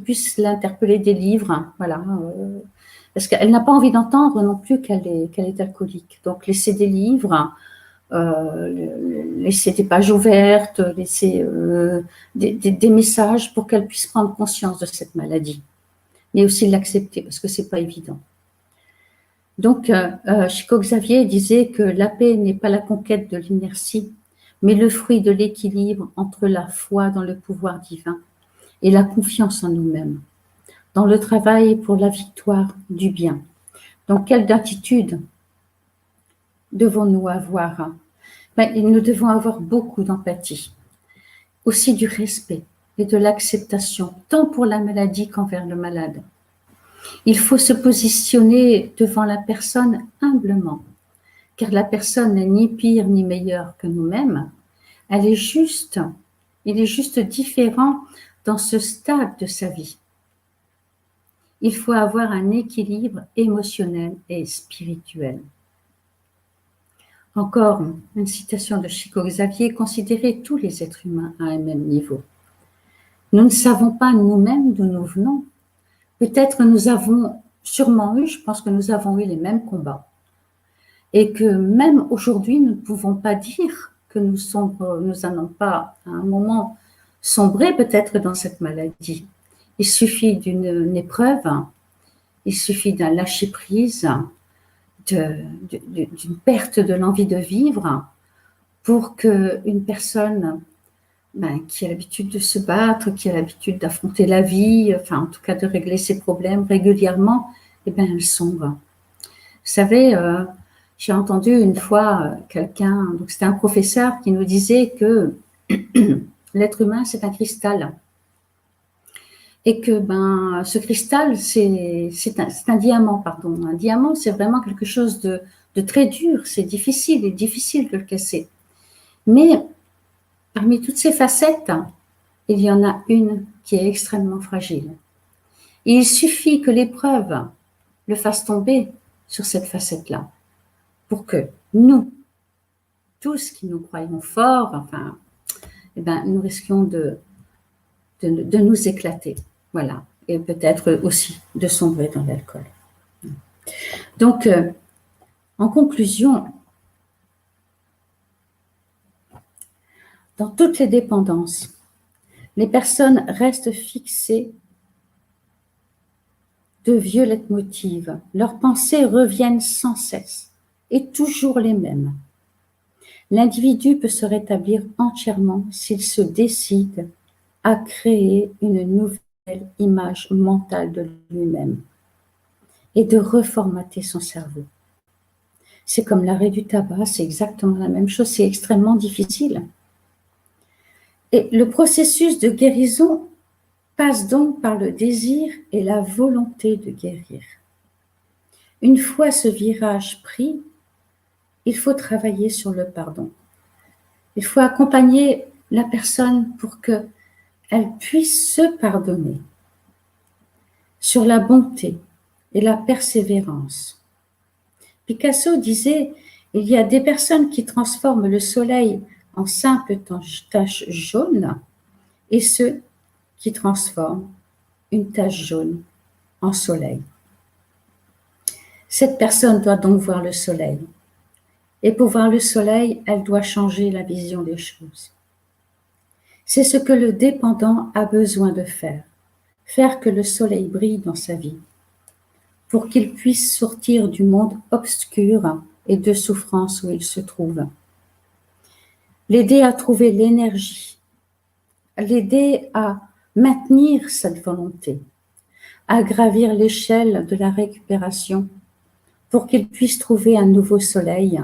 puisse l'interpeller, des livres, hein, voilà. Parce qu'elle n'a pas envie d'entendre non plus qu'elle est alcoolique. Donc laisser des livres, laisser des pages ouvertes, laisser des messages pour qu'elle puisse prendre conscience de cette maladie, mais aussi l'accepter, parce que c'est pas évident. Donc, Chico Xavier disait que la paix n'est pas la conquête de l'inertie, mais le fruit de l'équilibre entre la foi dans le pouvoir divin et la confiance en nous-mêmes, dans le travail pour la victoire du bien. Donc, quelle attitude devons-nous avoir? Nous devons avoir beaucoup d'empathie, aussi du respect et de l'acceptation, tant pour la maladie qu'envers le malade. Il faut se positionner devant la personne humblement, car la personne n'est ni pire ni meilleure que nous-mêmes. Il est juste différent dans ce stade de sa vie. Il faut avoir un équilibre émotionnel et spirituel. Encore une citation de Chico Xavier: considérez tous les êtres humains à un même niveau. Nous ne savons pas nous-mêmes d'où nous venons. Peut-être nous avons sûrement eu, je pense que nous avons eu les mêmes combats. Et que même aujourd'hui, nous ne pouvons pas dire que nous n'allons pas à un moment sombrer peut-être dans cette maladie. Il suffit d'une épreuve, il suffit d'un lâcher-prise, d'une perte de l'envie de vivre pour qu'une personne qui a l'habitude de se battre, qui a l'habitude d'affronter la vie, enfin en tout cas de régler ses problèmes régulièrement, elle sombre. Vous savez, j'ai entendu une fois quelqu'un, donc c'était un professeur qui nous disait que l'être humain c'est un cristal. Et que ce cristal, c'est un diamant, pardon. Un diamant, c'est vraiment quelque chose de très dur, c'est difficile de le casser. Mais parmi toutes ces facettes, il y en a une qui est extrêmement fragile. Et il suffit que l'épreuve le fasse tomber sur cette facette-là, pour que nous, tous qui nous croyons forts, nous risquions de nous éclater. Voilà, et peut-être aussi de sombrer dans l'alcool. Donc, en conclusion, dans toutes les dépendances, les personnes restent fixées de vieux leitmotivs. Leurs pensées reviennent sans cesse et toujours les mêmes. L'individu peut se rétablir entièrement s'il se décide à créer une nouvelle image mentale de lui-même et de reformater son cerveau. C'est comme l'arrêt du tabac, c'est exactement la même chose, c'est extrêmement difficile. Et le processus de guérison passe donc par le désir et la volonté de guérir. Une fois ce virage pris, il faut travailler sur le pardon. Il faut accompagner la personne pour qu'elle puisse se pardonner, sur la bonté et la persévérance. Picasso disait: il y a des personnes qui transforment le soleil en simple tache jaune et ceux qui transforment une tache jaune en soleil. Cette personne doit donc voir le soleil. Et pour voir le soleil, elle doit changer la vision des choses. C'est ce que le dépendant a besoin de faire que le soleil brille dans sa vie, pour qu'il puisse sortir du monde obscur et de souffrance où il se trouve. L'aider à trouver l'énergie, l'aider à maintenir cette volonté, à gravir l'échelle de la récupération pour qu'il puisse trouver un nouveau soleil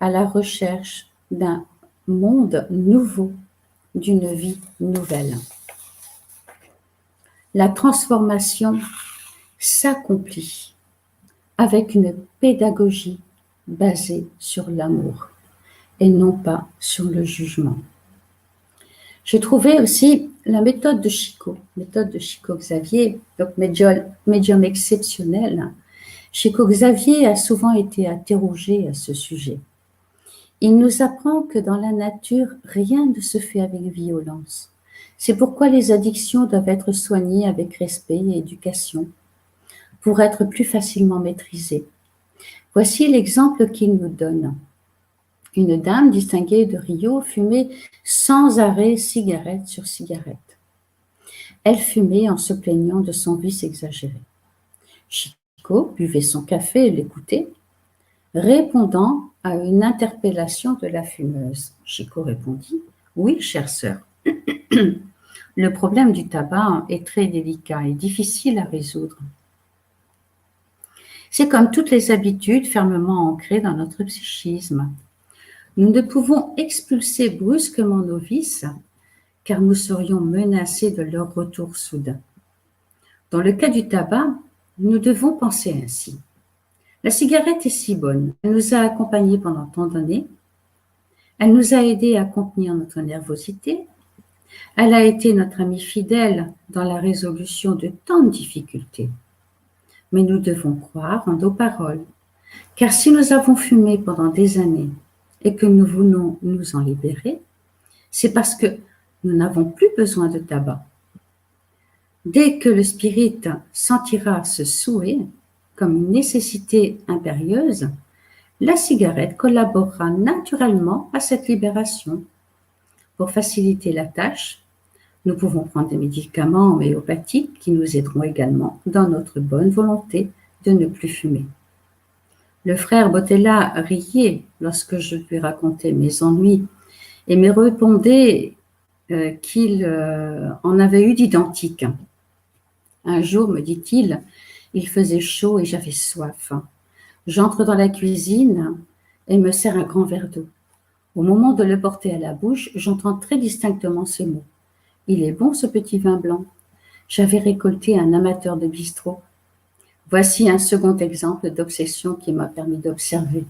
à la recherche d'un monde nouveau, d'une vie nouvelle. La transformation s'accomplit avec une pédagogie basée sur l'amour et non pas sur le jugement. J'ai trouvé aussi la méthode de Chico Xavier, donc médium exceptionnel. Chico Xavier a souvent été interrogé à ce sujet. Il nous apprend que dans la nature, rien ne se fait avec violence. C'est pourquoi les addictions doivent être soignées avec respect et éducation pour être plus facilement maîtrisées. Voici l'exemple qu'il nous donne. Une dame distinguée de Rio fumait sans arrêt cigarette sur cigarette. Elle fumait en se plaignant de son vice exagéré. Chico buvait son café et l'écoutait, répondant à une interpellation de la fumeuse. Chico répondit « Oui, chère sœur, le problème du tabac est très délicat et difficile à résoudre. C'est comme toutes les habitudes fermement ancrées dans notre psychisme. Nous ne pouvons expulser brusquement nos vices car nous serions menacés de leur retour soudain. Dans le cas du tabac, nous devons penser ainsi. La cigarette est si bonne, elle nous a accompagnés pendant tant d'années, elle nous a aidés à contenir notre nervosité, elle a été notre amie fidèle dans la résolution de tant de difficultés. Mais nous devons croire en nos paroles, car si nous avons fumé pendant des années et que nous voulons nous en libérer, c'est parce que nous n'avons plus besoin de tabac. Dès que le spirit sentira ce souhait comme une nécessité impérieuse, la cigarette collaborera naturellement à cette libération. Pour faciliter la tâche, nous pouvons prendre des médicaments homéopathiques qui nous aideront également dans notre bonne volonté de ne plus fumer. Le frère Botella riait lorsque je lui racontais mes ennuis et me répondait qu'il en avait eu d'identique. Un jour, me dit-il, il faisait chaud et j'avais soif. J'entre dans la cuisine et me sers un grand verre d'eau. Au moment de le porter à la bouche, j'entends très distinctement ces mots. « Il est bon ce petit vin blanc. » J'avais récolté un amateur de bistrot. Voici un second exemple d'obsession qui m'a permis d'observer.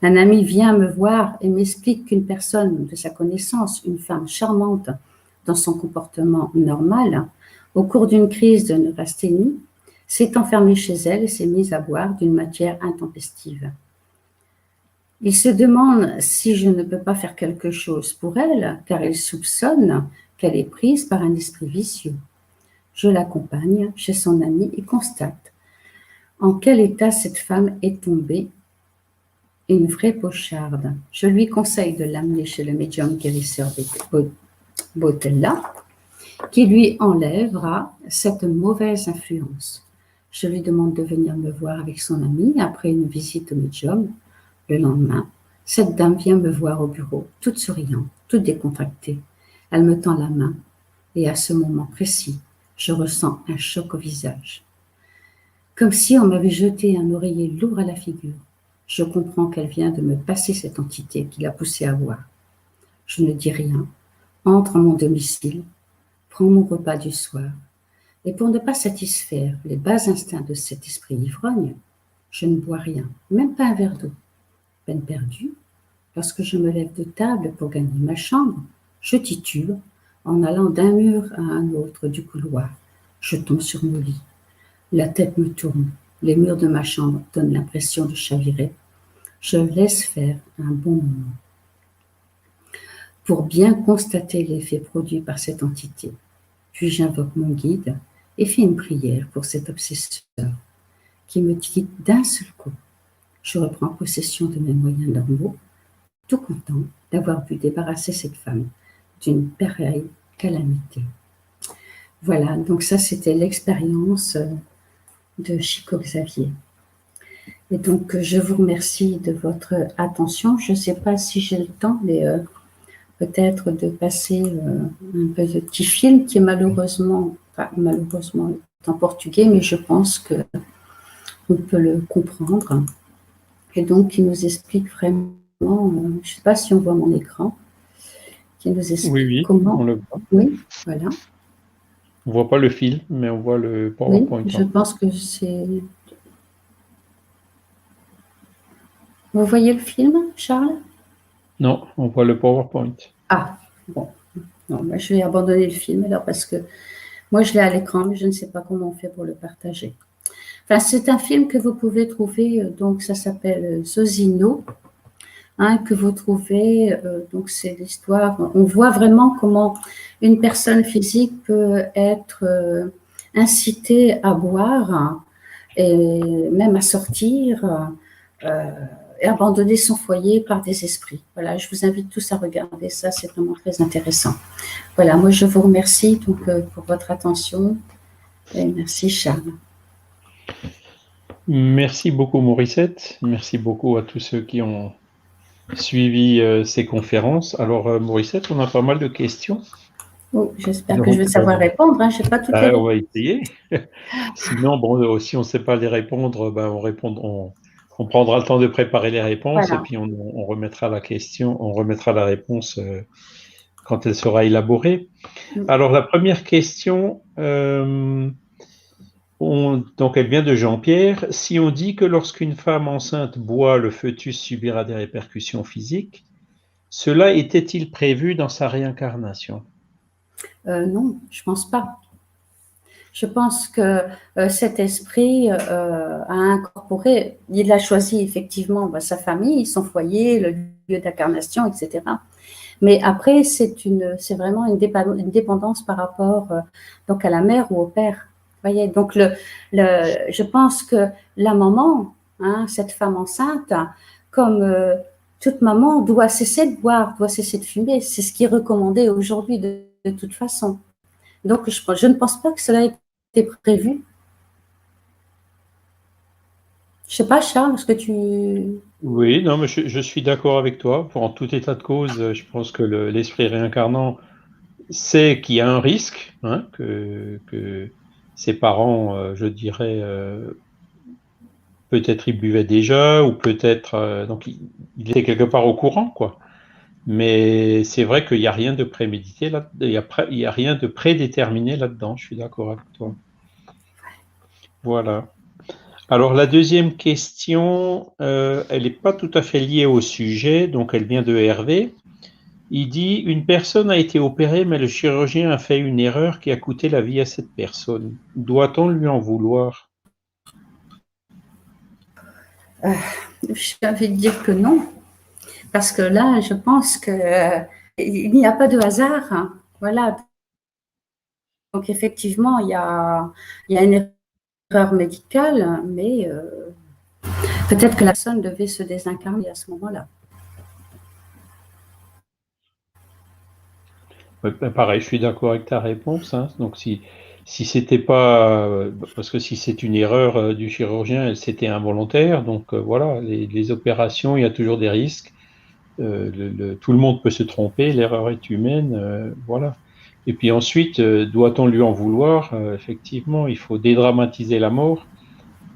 Un ami vient me voir et m'explique qu'une personne de sa connaissance, une femme charmante dans son comportement normal, au cours d'une crise de neurasthénie, s'est enfermée chez elle et s'est mise à boire d'une matière intempestive. Il se demande si je ne peux pas faire quelque chose pour elle, car il soupçonne qu'elle est prise par un esprit vicieux. Je l'accompagne chez son ami et constate en quel état cette femme est tombée, une vraie pocharde. Je lui conseille de l'amener chez le médium guérisseur Botella, qui lui enlèvera cette mauvaise influence. Je lui demande de venir me voir avec son ami après une visite au médium. Le lendemain, cette dame vient me voir au bureau, toute souriante, toute décontractée. Elle me tend la main et à ce moment précis, je ressens un choc au visage. Comme si on m'avait jeté un oreiller lourd à la figure. Je comprends qu'elle vient de me passer cette entité qui l'a poussée à boire. Je ne dis rien, entre à mon domicile, prends mon repas du soir, et pour ne pas satisfaire les bas instincts de cet esprit ivrogne, je ne bois rien, même pas un verre d'eau. Peine perdue, lorsque je me lève de table pour gagner ma chambre, je titube en allant d'un mur à un autre du couloir. Je tombe sur mon lit. La tête me tourne. Les murs de ma chambre donnent l'impression de chavirer. Je laisse faire un bon moment pour bien constater l'effet produit par cette entité. Puis j'invoque mon guide et fait une prière pour cet obsesseur qui me quitte d'un seul coup. Je reprends possession de mes moyens normaux, tout content d'avoir pu débarrasser cette femme d'une pareille calamité. Voilà, donc ça c'était l'expérience de Chico Xavier. Et donc je vous remercie de votre attention. Je ne sais pas si j'ai le temps, mais peut-être de passer un petit film qui est malheureusement en portugais, mais je pense qu'on peut le comprendre. Et donc qui nous explique vraiment, je ne sais pas si on voit mon écran, qui nous explique comment. On le voit. Oui, voilà. On voit pas le film, mais on voit le PowerPoint. Oui, je pense que c'est. Vous voyez le film, Charles? Non, on voit le PowerPoint. Ah, bon. Non, bah, je vais abandonner le film alors parce que moi je l'ai à l'écran, mais je ne sais pas comment on fait pour le partager. Enfin, c'est un film que vous pouvez trouver, donc ça s'appelle Zozino, hein, que vous trouvez, donc c'est l'histoire, on voit vraiment comment une personne physique peut être incitée à boire, hein, et même à sortir, et abandonner son foyer par des esprits. Voilà, je vous invite tous à regarder ça, c'est vraiment très intéressant. Voilà, moi je vous remercie donc pour votre attention et merci Charles. Merci beaucoup Morissette, merci beaucoup à tous ceux qui ont suivi ces conférences. Alors Morissette, on a pas mal de questions. Oh, j'espère que je vais savoir répondre, hein. Je n'ai pas toutes les réponses. On va essayer. Sinon, bon, si on ne sait pas les répondre, ben, on prendra le temps de préparer les réponses Voilà. et puis on remettra la question, on remettra la réponse quand elle sera élaborée. Alors la première question, donc elle vient de Jean-Pierre. Si on dit que lorsqu'une femme enceinte boit, le fœtus subira des répercussions physiques, cela était-il prévu dans sa réincarnation? Non, je ne pense pas. Je pense que cet esprit a incorporé, il a choisi effectivement sa famille, son foyer, le lieu d'incarnation, etc. Mais après, c'est vraiment une dépendance par rapport donc à la mère ou au père. Voyez, donc je pense que la maman, hein, cette femme enceinte, comme toute maman, doit cesser de boire, doit cesser de fumer. C'est ce qui est recommandé aujourd'hui de toute façon. Donc je ne pense pas que cela ait été prévu. Je ne sais pas, Charles, est-ce que tu... Oui, non, mais je suis d'accord avec toi. En tout état de cause, je pense que l'esprit réincarnant sait qu'il y a un risque, hein, que ses parents, je dirais, peut-être ils buvaient déjà, ou peut-être, donc il est quelque part au courant, quoi. Mais c'est vrai qu'il n'y a rien de prémédité là, il y a rien de prédéterminé là-dedans. Je suis d'accord avec toi. Voilà. Alors la deuxième question, elle n'est pas tout à fait liée au sujet, donc elle vient de Hervé. Il dit, une personne a été opérée, mais le chirurgien a fait une erreur qui a coûté la vie à cette personne. Doit-on lui en vouloir? J'ai envie de dire que non, parce que là, je pense qu'il n'y a pas de hasard, hein. Voilà. Donc effectivement, il y a une erreur médicale, mais peut-être que la personne devait se désincarner à ce moment-là. Pareil, je suis d'accord avec ta réponse, hein. Donc si c'était pas, parce que si c'est une erreur du chirurgien, c'était involontaire. Donc voilà, les opérations, il y a toujours des risques. Tout le monde peut se tromper, l'erreur est humaine, voilà. Et puis ensuite, doit-on lui en vouloir? Effectivement, il faut dédramatiser la mort.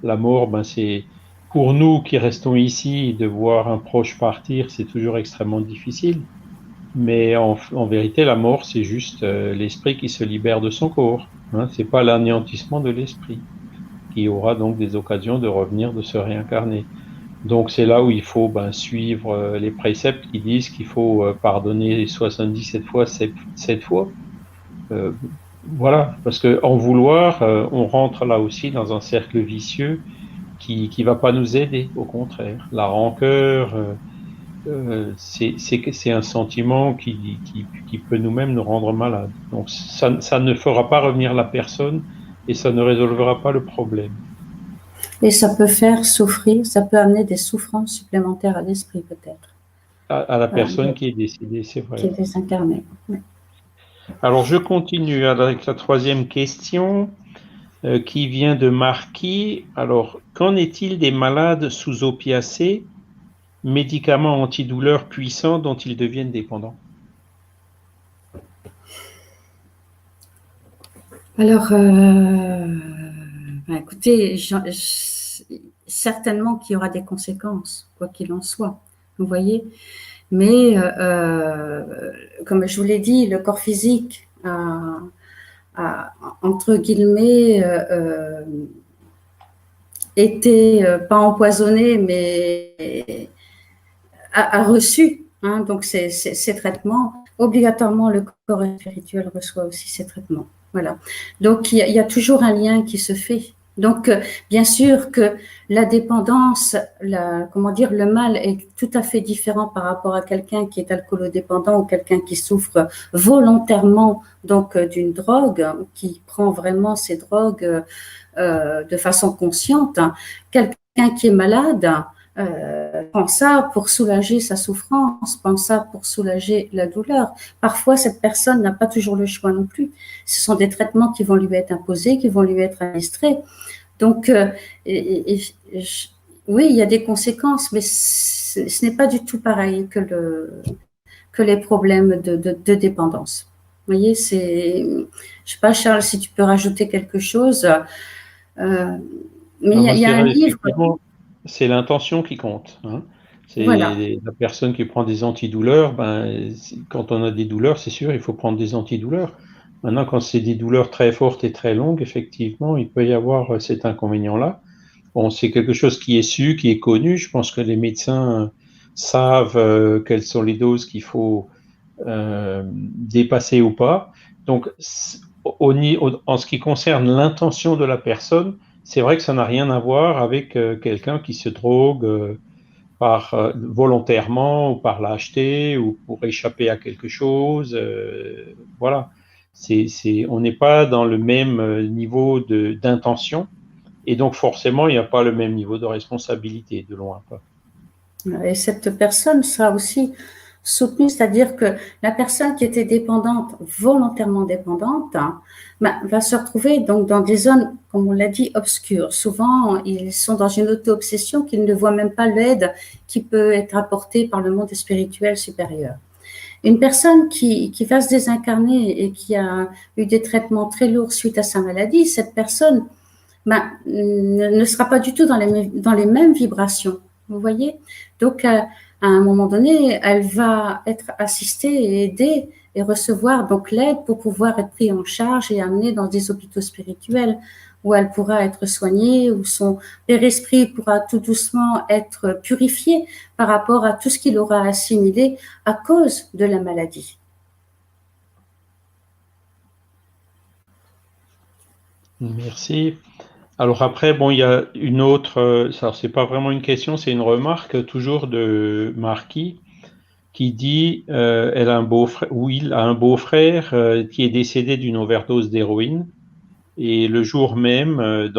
La mort, ben, c'est pour nous qui restons ici, de voir un proche partir, c'est toujours extrêmement difficile. Mais en vérité, la mort, c'est juste l'esprit qui se libère de son corps, hein. C'est pas l'anéantissement de l'esprit, qui aura donc des occasions de revenir, de se réincarner. Donc c'est là où il faut suivre les préceptes qui disent qu'il faut pardonner 77 fois, 7 fois. Voilà, parce qu'en vouloir, on rentre là aussi dans un cercle vicieux qui va pas nous aider, au contraire. La rancœur, c'est un sentiment qui peut nous-mêmes nous rendre malades. Donc ça ne fera pas revenir la personne et ça ne résolvera pas le problème. Et ça peut faire souffrir, ça peut amener des souffrances supplémentaires à l'esprit peut-être, À la personne qui est décédée, c'est qui vrai. est désincarné. Oui. Alors, je continue avec la troisième question qui vient de Marquis. Alors, qu'en est-il des malades sous opiacés, médicaments antidouleurs puissants dont ils deviennent dépendants? Alors, écoutez, certainement qu'il y aura des conséquences, quoi qu'il en soit, vous voyez. Mais, comme je vous l'ai dit, le corps physique a entre guillemets, été, pas empoisonné, mais a reçu, hein, donc ces traitements. Obligatoirement, le corps spirituel reçoit aussi ces traitements. Voilà. Donc, il y a toujours un lien qui se fait. Donc, bien sûr que la dépendance, comment dire, le mal est tout à fait différent par rapport à quelqu'un qui est alcoolodépendant ou quelqu'un qui souffre volontairement donc d'une drogue, qui prend vraiment ces drogues de façon consciente. Quelqu'un qui est malade prend ça pour soulager sa souffrance, prend ça pour soulager la douleur. Parfois, cette personne n'a pas toujours le choix non plus. Ce sont des traitements qui vont lui être imposés, qui vont lui être administrés. Donc, oui, il y a des conséquences, mais ce n'est pas du tout pareil que les problèmes de dépendance. Vous voyez, je ne sais pas, Charles, si tu peux rajouter quelque chose. Mais Moi, il je y a un dirais livre. effectivement, c'est l'intention qui compte, hein. Voilà. C'est la personne qui prend des antidouleurs. Ben, quand on a des douleurs, c'est sûr, il faut prendre des antidouleurs. Maintenant, quand c'est des douleurs très fortes et très longues, effectivement, il peut y avoir cet inconvénient-là. Bon, c'est quelque chose qui est su, qui est connu. Je pense que les médecins savent quelles sont les doses qu'il faut dépasser ou pas. Donc, en ce qui concerne l'intention de la personne, c'est vrai que ça n'a rien à voir avec quelqu'un qui se drogue volontairement ou par lâcheté ou pour échapper à quelque chose. Voilà. On n'est pas dans le même niveau d'intention et donc forcément, il n'y a pas le même niveau de responsabilité, de loin pas. Et cette personne sera aussi soutenue, c'est-à-dire que la personne qui était dépendante, volontairement dépendante, va se retrouver donc dans des zones, comme on l'a dit, obscures. Souvent, ils sont dans une auto-obsession qu'ils ne voient même pas l'aide qui peut être apportée par le monde spirituel supérieur. Une personne qui va se désincarner et qui a eu des traitements très lourds suite à sa maladie, cette personne ne sera pas du tout dans les mêmes vibrations. Vous voyez? Donc, à un moment donné, elle va être assistée et aidée et recevoir donc l'aide pour pouvoir être prise en charge et amenée dans des hôpitaux spirituels où elle pourra être soignée, où son père-esprit pourra tout doucement être purifié par rapport à tout ce qu'il aura assimilé à cause de la maladie. Merci. Alors après, bon, il y a une autre, ça c'est pas vraiment une question, c'est une remarque toujours de Marquis qui dit, elle a un beau-frère, ou il a un beau-frère qui est décédé d'une overdose d'héroïne. Et le jour même,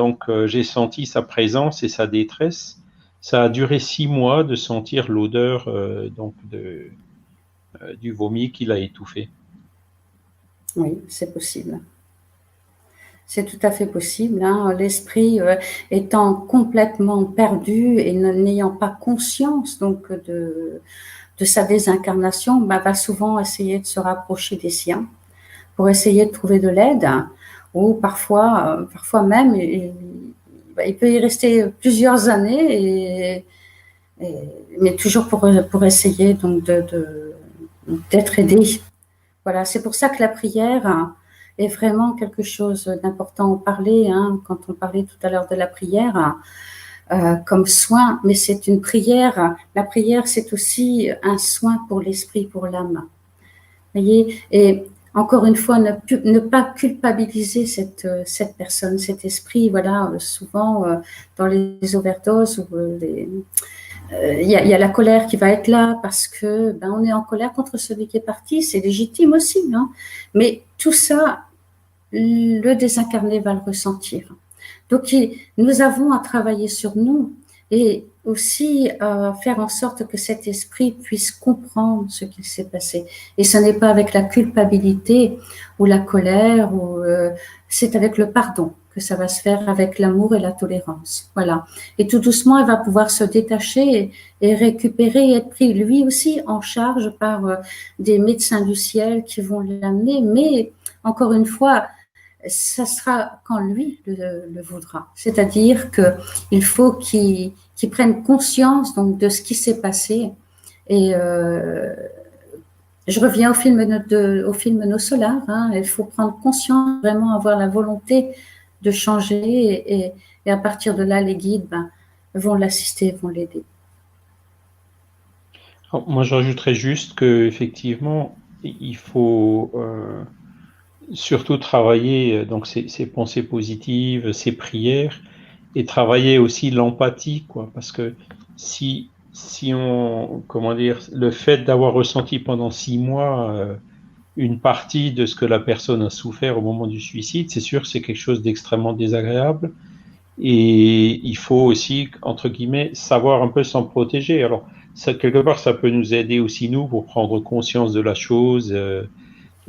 j'ai senti sa présence et sa détresse. Ça a duré 6 mois de sentir l'odeur du vomi qu'il a étouffé. Oui, c'est possible. C'est tout à fait possible, hein. L'esprit étant complètement perdu et n'ayant pas conscience donc de sa désincarnation, va souvent essayer de se rapprocher des siens pour essayer de trouver de l'aide, ou parfois même, il peut y rester plusieurs années, mais toujours pour essayer donc d'être aidé. Voilà, c'est pour ça que la prière est vraiment quelque chose d'important. On parlait, hein, quand on parlait tout à l'heure de la prière, comme soin, mais c'est une prière. La prière, c'est aussi un soin pour l'esprit, pour l'âme. Voyez, et encore une fois, ne pas culpabiliser cette personne, cet esprit. Voilà, souvent dans les overdoses ou il y a la colère qui va être là parce que on est en colère contre celui qui est parti, c'est légitime aussi, hein. Mais tout ça, le désincarné va le ressentir. Donc, nous avons à travailler sur nous et aussi faire en sorte que cet esprit puisse comprendre ce qu'il s'est passé. Et ce n'est pas avec la culpabilité ou la colère, c'est avec le pardon que ça va se faire, avec l'amour et la tolérance. Voilà. Et tout doucement, il va pouvoir se détacher et récupérer et être pris lui aussi en charge par des médecins du ciel qui vont l'amener. Mais encore une fois, ça sera quand lui le voudra. C'est-à-dire qu'il faut qu'il prenne conscience donc de ce qui s'est passé. Et je reviens au film Nos Solars. Hein, il faut prendre conscience, vraiment avoir la volonté de changer. Et à partir de là, les guides vont l'assister, vont l'aider. Moi, je rajouterais juste qu'effectivement, il faut surtout travailler donc ces pensées positives, ces prières, et travailler aussi l'empathie, quoi, parce que si on, comment dire, le fait d'avoir ressenti pendant 6 mois une partie de ce que la personne a souffert au moment du suicide, c'est sûr que c'est quelque chose d'extrêmement désagréable, et il faut aussi, entre guillemets, savoir un peu s'en protéger. Alors, ça, quelque part, ça peut nous aider aussi, nous, pour prendre conscience de la chose,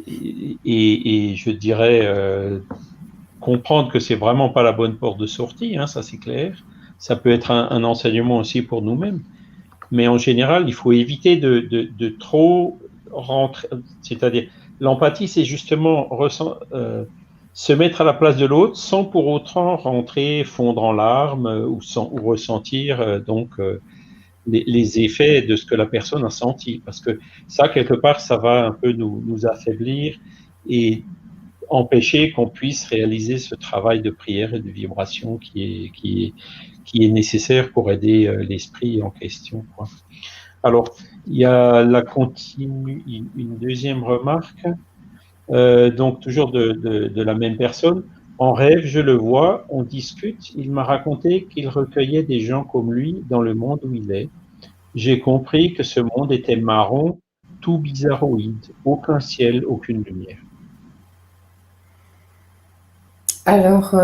et je dirais comprendre que c'est vraiment pas la bonne porte de sortie, hein, ça c'est clair. Ça peut être un enseignement aussi pour nous-mêmes. Mais en général, il faut éviter de trop rentrer. C'est-à-dire, l'empathie, c'est justement se mettre à la place de l'autre sans pour autant rentrer, fondre en larmes ou ressentir les effets de ce que la personne a senti. Parce que ça, quelque part, ça va un peu nous affaiblir et empêcher qu'on puisse réaliser ce travail de prière et de vibration qui est nécessaire pour aider l'esprit en question, quoi. Alors, il y a une deuxième remarque, donc toujours de la même personne. En rêve, je le vois, on discute, il m'a raconté qu'il recueillait des gens comme lui dans le monde où il est. J'ai compris que ce monde était marron, tout bizarroïde, aucun ciel, aucune lumière. Alors,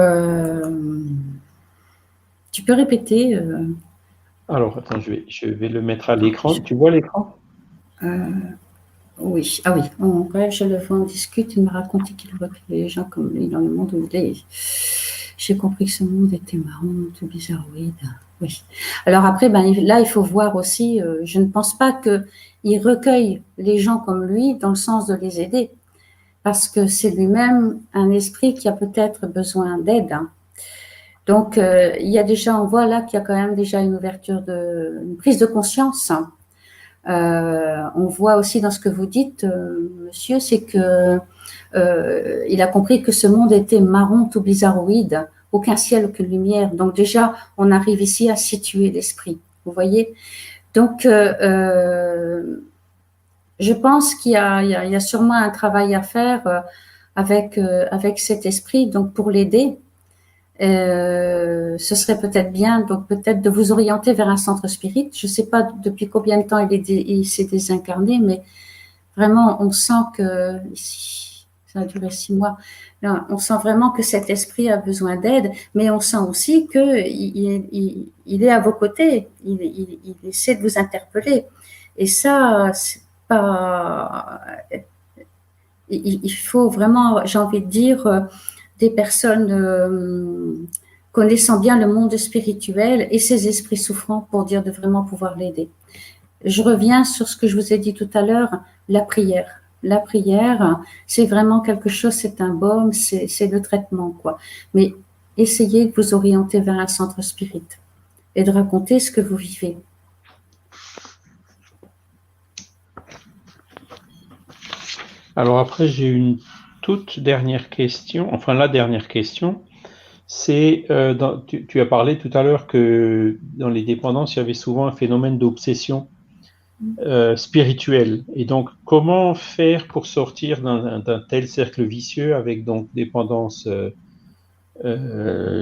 tu peux répéter Alors, attends, je vais le mettre à l'écran. Tu vois l'écran? Oui. Ah oui, en rêve, je le vois, on discute, il m'a raconté qu'il recueillait les gens comme lui dans le monde où il est. J'ai compris que ce monde était marrant, tout bizarroïde. Oui. Alors après, là, il faut voir aussi, je ne pense pas qu'il recueille les gens comme lui dans le sens de les aider, parce que c'est lui-même un esprit qui a peut-être besoin d'aide. Hein. Donc, il y a déjà, on voit là qu'il y a quand même déjà une ouverture, une prise de conscience. Hein. On voit aussi dans ce que vous dites, monsieur, c'est que il a compris que ce monde était marron, tout bizarroïde, aucun ciel, aucune lumière. Donc déjà, on arrive ici à situer l'esprit. Vous voyez. Donc, je pense qu'il y a sûrement un travail à faire avec cet esprit, donc pour l'aider. Ce serait peut-être bien, donc peut-être de vous orienter vers un centre spirit. Je ne sais pas depuis combien de temps il s'est désincarné, mais vraiment, on sent que ici, ça a duré 6 mois. Là, on sent vraiment que cet esprit a besoin d'aide, mais on sent aussi qu'il est à vos côtés. Il essaie de vous interpeller. Et ça, c'est pas. Il faut vraiment, j'ai envie de dire, des personnes connaissant bien le monde spirituel et ses esprits souffrants pour dire de vraiment pouvoir l'aider. Je reviens sur ce que je vous ai dit tout à l'heure, la prière. La prière, c'est vraiment quelque chose, c'est un baume, c'est le traitement, quoi. Mais essayez de vous orienter vers un centre spirit et de raconter ce que vous vivez. Alors après, j'ai une toute dernière question, enfin la dernière question, c'est, tu as parlé tout à l'heure que dans les dépendances, il y avait souvent un phénomène d'obsession spirituelle. Et donc, comment faire pour sortir d'un tel cercle vicieux avec donc dépendance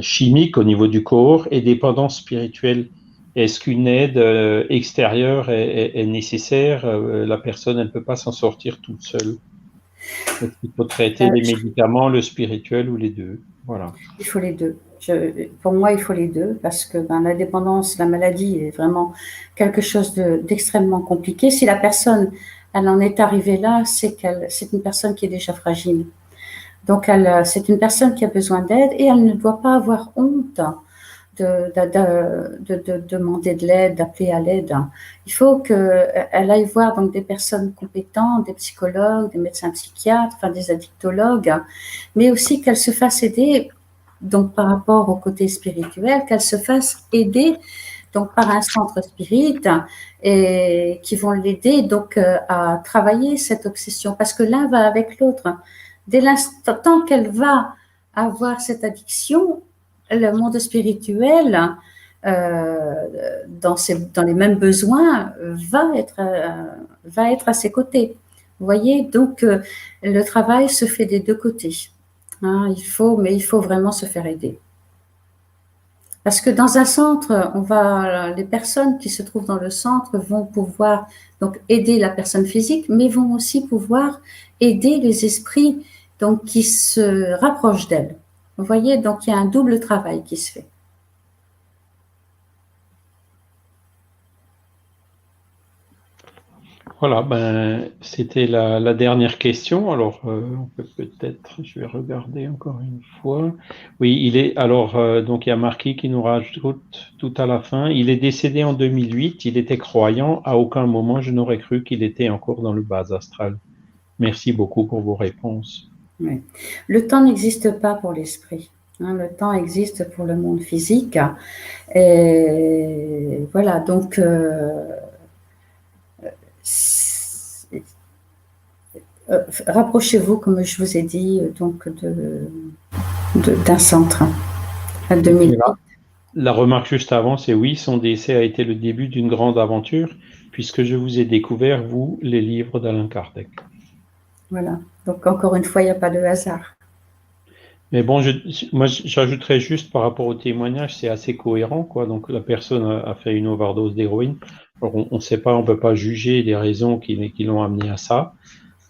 chimique au niveau du corps et dépendance spirituelle? Est-ce qu'une aide extérieure est nécessaire? La personne, elle ne peut pas s'en sortir toute seule. Est-ce qu'il faut traiter les médicaments, le spirituel ou les deux? Voilà. Il faut les deux. Pour moi, il faut les deux parce que la dépendance, la maladie est vraiment quelque chose d'extrêmement compliqué. Si la personne, elle en est arrivée là, c'est une personne qui est déjà fragile. Donc, c'est une personne qui a besoin d'aide et elle ne doit pas avoir honte de demander de l'aide, d'appeler à l'aide. Il faut qu'elle aille voir donc des personnes compétentes, des psychologues, des médecins psychiatres, enfin des addictologues, mais aussi qu'elle se fasse aider donc par rapport au côté spirituel, qu'elle se fasse aider donc par un centre spirit et qui vont l'aider donc à travailler cette obsession parce que l'un va avec l'autre. Dès l'instant qu'elle va avoir cette addiction, le monde spirituel, dans les mêmes besoins, va être à ses côtés. Vous voyez, donc le travail se fait des deux côtés. Hein, mais il faut vraiment se faire aider. Parce que dans un centre, les personnes qui se trouvent dans le centre vont pouvoir donc aider la personne physique, mais vont aussi pouvoir aider les esprits donc qui se rapprochent d'elle. Vous voyez, donc il y a un double travail qui se fait. Voilà, c'était la dernière question. Alors, on peut peut-être, je vais regarder encore une fois. Oui, donc il y a Marquis qui nous rajoute tout à la fin. Il est décédé en 2008, il était croyant. À aucun moment, je n'aurais cru qu'il était encore dans le bas astral. Merci beaucoup pour vos réponses. Oui. Le temps n'existe pas pour l'esprit. Hein, le temps existe pour le monde physique. Et voilà, donc rapprochez-vous, comme je vous ai dit, donc d'un centre. À 2000. La remarque juste avant, c'est oui, son décès a été le début d'une grande aventure, puisque je vous ai découvert, vous, les livres d'Alain Kardec. Voilà. Donc, encore une fois, il n'y a pas de hasard. Mais bon, moi, j'ajouterais juste par rapport au témoignage, c'est assez cohérent, quoi. Donc, la personne a fait une overdose d'héroïne. Alors, on ne sait pas, on peut pas juger les raisons qui l'ont amené à ça,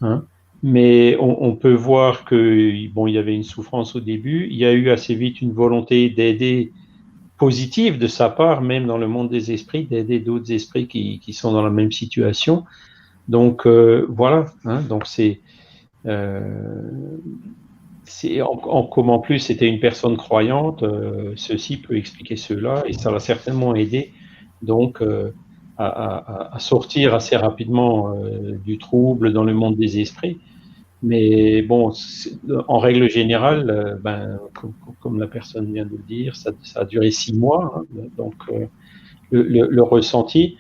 hein. Mais on peut voir que, bon, il y avait une souffrance au début. Il y a eu assez vite une volonté d'aider positive de sa part, même dans le monde des esprits, d'aider d'autres esprits qui sont dans la même situation. Donc, voilà, hein. Donc, comme en plus c'était une personne croyante, ceci peut expliquer cela et ça l'a certainement aidé donc à sortir assez rapidement du trouble dans le monde des esprits. Mais bon, en règle générale, comme la personne vient de le dire, ça a duré 6 mois, hein, donc le ressenti,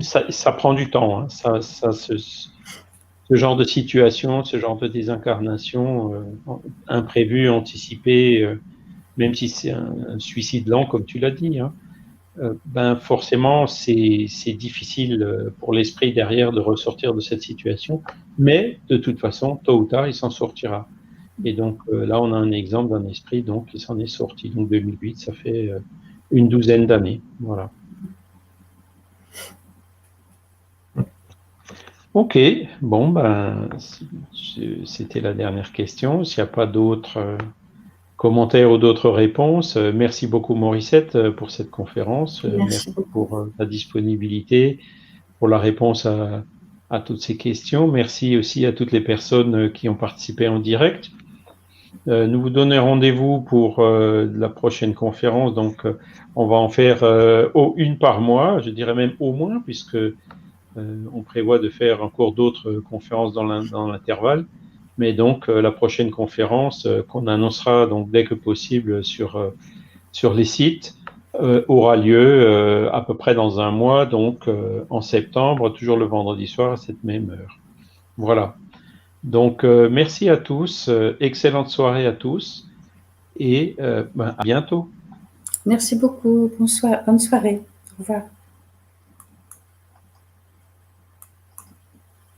ça prend du temps, hein, ce genre de situation, ce genre de désincarnation imprévue, anticipée, même si c'est un suicide lent, comme tu l'as dit, hein, forcément, c'est difficile pour l'esprit derrière de ressortir de cette situation, mais de toute façon, tôt ou tard, il s'en sortira. Et donc là, on a un exemple d'un esprit donc, qui s'en est sorti. Donc 2008, ça fait une douzaine d'années. Voilà. Ok, bon, c'était la dernière question. S'il n'y a pas d'autres commentaires ou d'autres réponses, merci beaucoup Morissette pour cette conférence. Merci pour ta disponibilité, pour la réponse à toutes ces questions. Merci aussi à toutes les personnes qui ont participé en direct. Nous vous donnons rendez-vous pour la prochaine conférence. Donc, on va en faire une par mois, je dirais même au moins, puisque on prévoit de faire encore d'autres conférences dans l'intervalle. Mais donc, la prochaine conférence qu'on annoncera donc dès que possible sur les sites aura lieu à peu près dans un mois, donc en septembre, toujours le vendredi soir à cette même heure. Voilà. Donc, merci à tous. Excellente soirée à tous. Et à bientôt. Merci beaucoup. Bonne soirée. Au revoir.